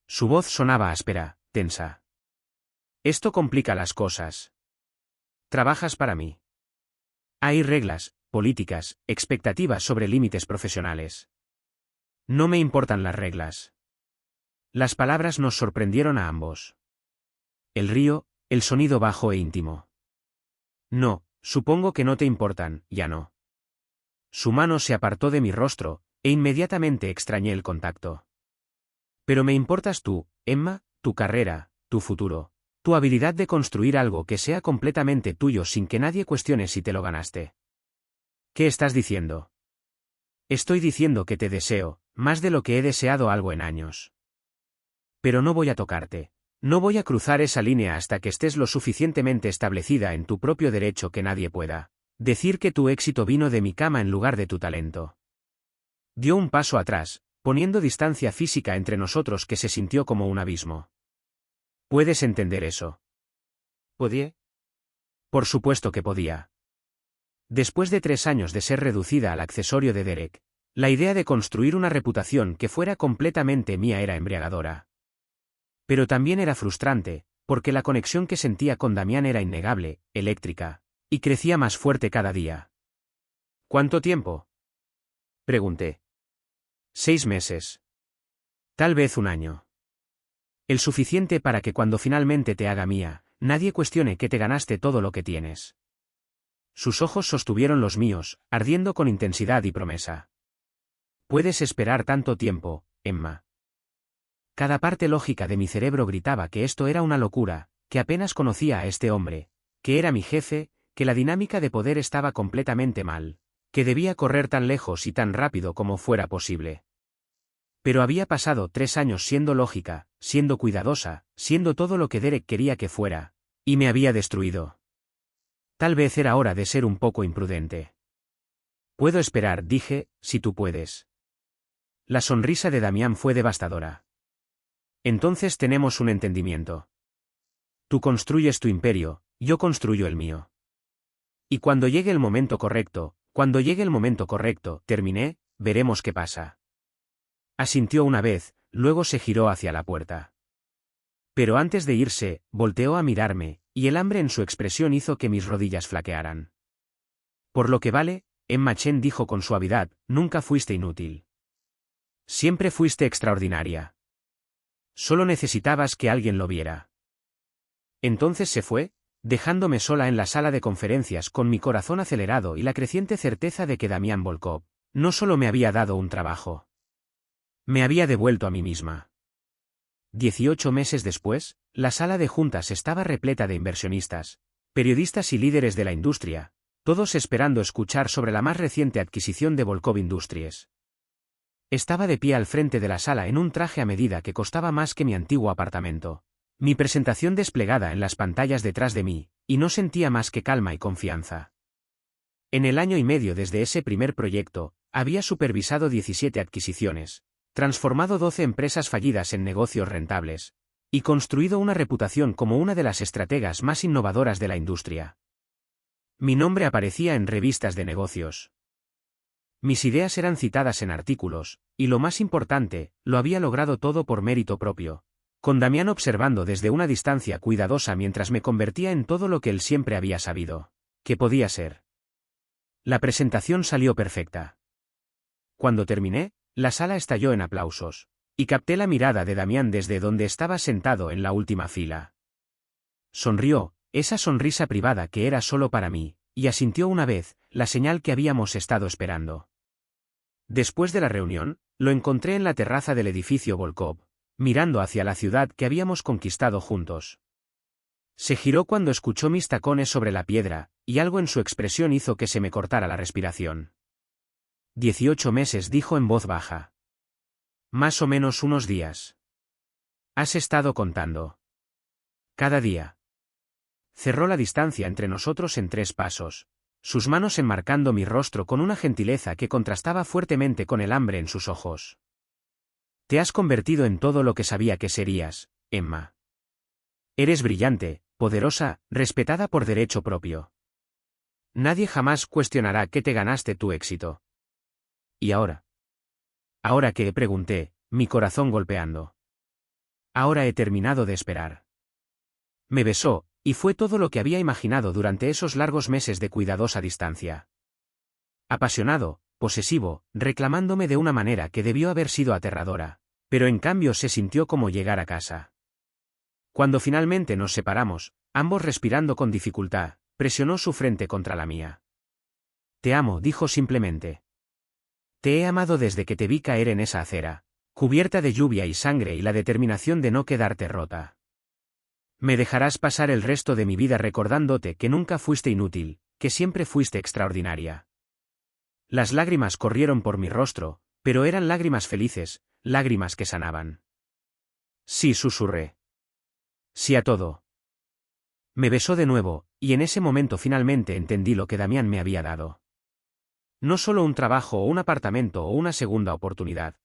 Speaker 1: Su voz sonaba áspera, tensa. Esto complica las cosas. Trabajas para mí. Hay reglas, políticas, expectativas sobre límites profesionales. No me importan las reglas. Las palabras nos sorprendieron a ambos. El río, el sonido bajo e íntimo. No, supongo que no te importan, ya no. Su mano se apartó de mi rostro, e inmediatamente extrañé el contacto. Pero me importas tú, Emma, tu carrera, tu futuro, tu habilidad de construir algo que sea completamente tuyo sin que nadie cuestione si te lo ganaste. ¿Qué estás diciendo? Estoy diciendo que te deseo, más de lo que he deseado algo en años. Pero no voy a tocarte. No voy a cruzar esa línea hasta que estés lo suficientemente establecida en tu propio derecho que nadie pueda decir que tu éxito vino de mi cama en lugar de tu talento. Dio un paso atrás, poniendo distancia física entre nosotros que se sintió como un abismo. ¿Puedes entender eso? ¿Podía? Por supuesto que podía. Después de 3 años de ser reducida al accesorio de Derek, la idea de construir una reputación que fuera completamente mía era embriagadora. Pero también era frustrante, porque la conexión que sentía con Damián era innegable, eléctrica, y crecía más fuerte cada día. ¿Cuánto tiempo? Pregunté. 6 meses. Tal vez un año. El suficiente para que cuando finalmente te haga mía, nadie cuestione que te ganaste todo lo que tienes. Sus ojos sostuvieron los míos, ardiendo con intensidad y promesa. Puedes esperar tanto tiempo, Emma. Cada parte lógica de mi cerebro gritaba que esto era una locura, que apenas conocía a este hombre, que era mi jefe, que la dinámica de poder estaba completamente mal, que debía correr tan lejos y tan rápido como fuera posible. Pero había pasado 3 años siendo lógica, siendo cuidadosa, siendo todo lo que Derek quería que fuera, y me había destruido. Tal vez era hora de ser un poco imprudente. Puedo esperar, dije, si tú puedes. La sonrisa de Damián fue devastadora. Entonces tenemos un entendimiento. Tú construyes tu imperio, yo construyo el mío. Y cuando llegue el momento correcto, terminé, veremos qué pasa. Asintió una vez, luego se giró hacia la puerta. Pero antes de irse, volteó a mirarme, y el hambre en su expresión hizo que mis rodillas flaquearan. Por lo que vale, Emma Chen dijo con suavidad, nunca fuiste inútil. Siempre fuiste extraordinaria. Solo necesitabas que alguien lo viera. Entonces se fue, dejándome sola en la sala de conferencias con mi corazón acelerado y la creciente certeza de que Damián Volkov no solo me había dado un trabajo. Me había devuelto a mí misma. 18 meses después, la sala de juntas estaba repleta de inversionistas, periodistas y líderes de la industria, todos esperando escuchar sobre la más reciente adquisición de Volkov Industries. Estaba de pie al frente de la sala en un traje a medida que costaba más que mi antiguo apartamento. Mi presentación desplegada en las pantallas detrás de mí, y no sentía más que calma y confianza. En el año y medio desde ese primer proyecto, había supervisado 17 adquisiciones, transformado 12 empresas fallidas en negocios rentables, y construido una reputación como una de las estrategas más innovadoras de la industria. Mi nombre aparecía en revistas de negocios. Mis ideas eran citadas en artículos, y lo más importante, lo había logrado todo por mérito propio, con Damián observando desde una distancia cuidadosa mientras me convertía en todo lo que él siempre había sabido que podía ser. La presentación salió perfecta. Cuando terminé, la sala estalló en aplausos, y capté la mirada de Damián desde donde estaba sentado en la última fila. Sonrió, esa sonrisa privada que era solo para mí, y asintió una vez, la señal que habíamos estado esperando. Después de la reunión, lo encontré en la terraza del edificio Volkov, mirando hacia la ciudad que habíamos conquistado juntos. Se giró cuando escuchó mis tacones sobre la piedra, y algo en su expresión hizo que se me cortara la respiración. 18 meses, dijo en voz baja. Más o menos unos días. Has estado contando. Cada día. Cerró la distancia entre nosotros en 3 pasos, sus manos enmarcando mi rostro con una gentileza que contrastaba fuertemente con el hambre en sus ojos. Te has convertido en todo lo que sabía que serías, Emma. Eres brillante, poderosa, respetada por derecho propio. Nadie jamás cuestionará que te ganaste tu éxito. ¿Y ahora? ¿Ahora qué?, pregunté, mi corazón golpeando. Ahora he terminado de esperar. Me besó, y fue todo lo que había imaginado durante esos largos meses de cuidadosa distancia. Apasionado, posesivo, reclamándome de una manera que debió haber sido aterradora, pero en cambio se sintió como llegar a casa. Cuando finalmente nos separamos, ambos respirando con dificultad, presionó su frente contra la mía. Te amo, dijo simplemente. Te he amado desde que te vi caer en esa acera, cubierta de lluvia y sangre y la determinación de no quedarte rota. Me dejarás pasar el resto de mi vida recordándote que nunca fuiste inútil, que siempre fuiste extraordinaria. Las lágrimas corrieron por mi rostro, pero eran lágrimas felices, lágrimas que sanaban. Sí, susurré. Sí a todo. Me besó de nuevo, y en ese momento finalmente entendí lo que Damián me había dado. No solo un trabajo o un apartamento o una segunda oportunidad.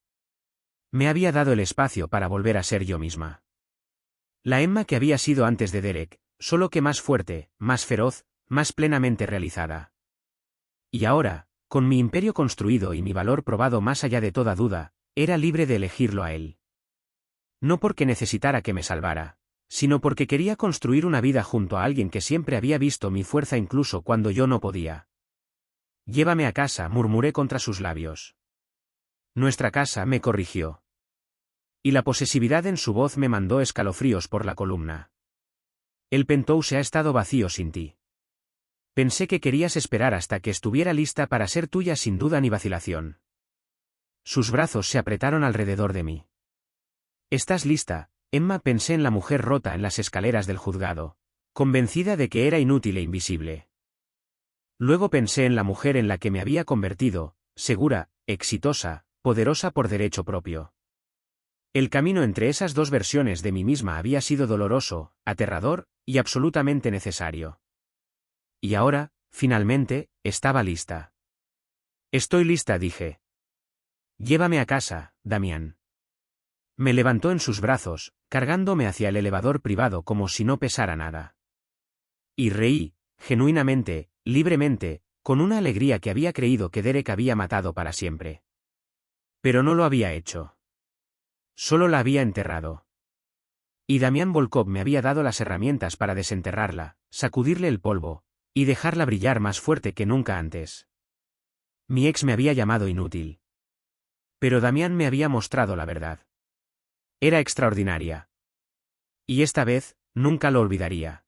Speaker 1: Me había dado el espacio para volver a ser yo misma. La Emma que había sido antes de Derek, solo que más fuerte, más feroz, más plenamente realizada. Y ahora, con mi imperio construido y mi valor probado más allá de toda duda, era libre de elegirlo a él. No porque necesitara que me salvara, sino porque quería construir una vida junto a alguien que siempre había visto mi fuerza incluso cuando yo no podía. Llévame a casa, murmuré contra sus labios. Nuestra casa, me corrigió. Y la posesividad en su voz me mandó escalofríos por la columna. El penthouse ha estado vacío sin ti. Pensé que querías esperar hasta que estuviera lista para ser tuya sin duda ni vacilación. Sus brazos se apretaron alrededor de mí. ¿Estás lista, Emma? Pensé en la mujer rota en las escaleras del juzgado, convencida de que era inútil e invisible. Luego pensé en la mujer en la que me había convertido, segura, exitosa, poderosa por derecho propio. El camino entre esas dos versiones de mí misma había sido doloroso, aterrador, y absolutamente necesario. Y ahora, finalmente, estaba lista. Estoy lista, dije. Llévame a casa, Damián. Me levantó en sus brazos, cargándome hacia el elevador privado como si no pesara nada. Y reí, genuinamente, libremente, con una alegría que había creído que Derek había matado para siempre. Pero no lo había hecho. Solo la había enterrado. Y Damián Volkov me había dado las herramientas para desenterrarla, sacudirle el polvo, y dejarla brillar más fuerte que nunca antes. Mi ex me había llamado inútil. Pero Damián me había mostrado la verdad. Era extraordinaria. Y esta vez, nunca lo olvidaría.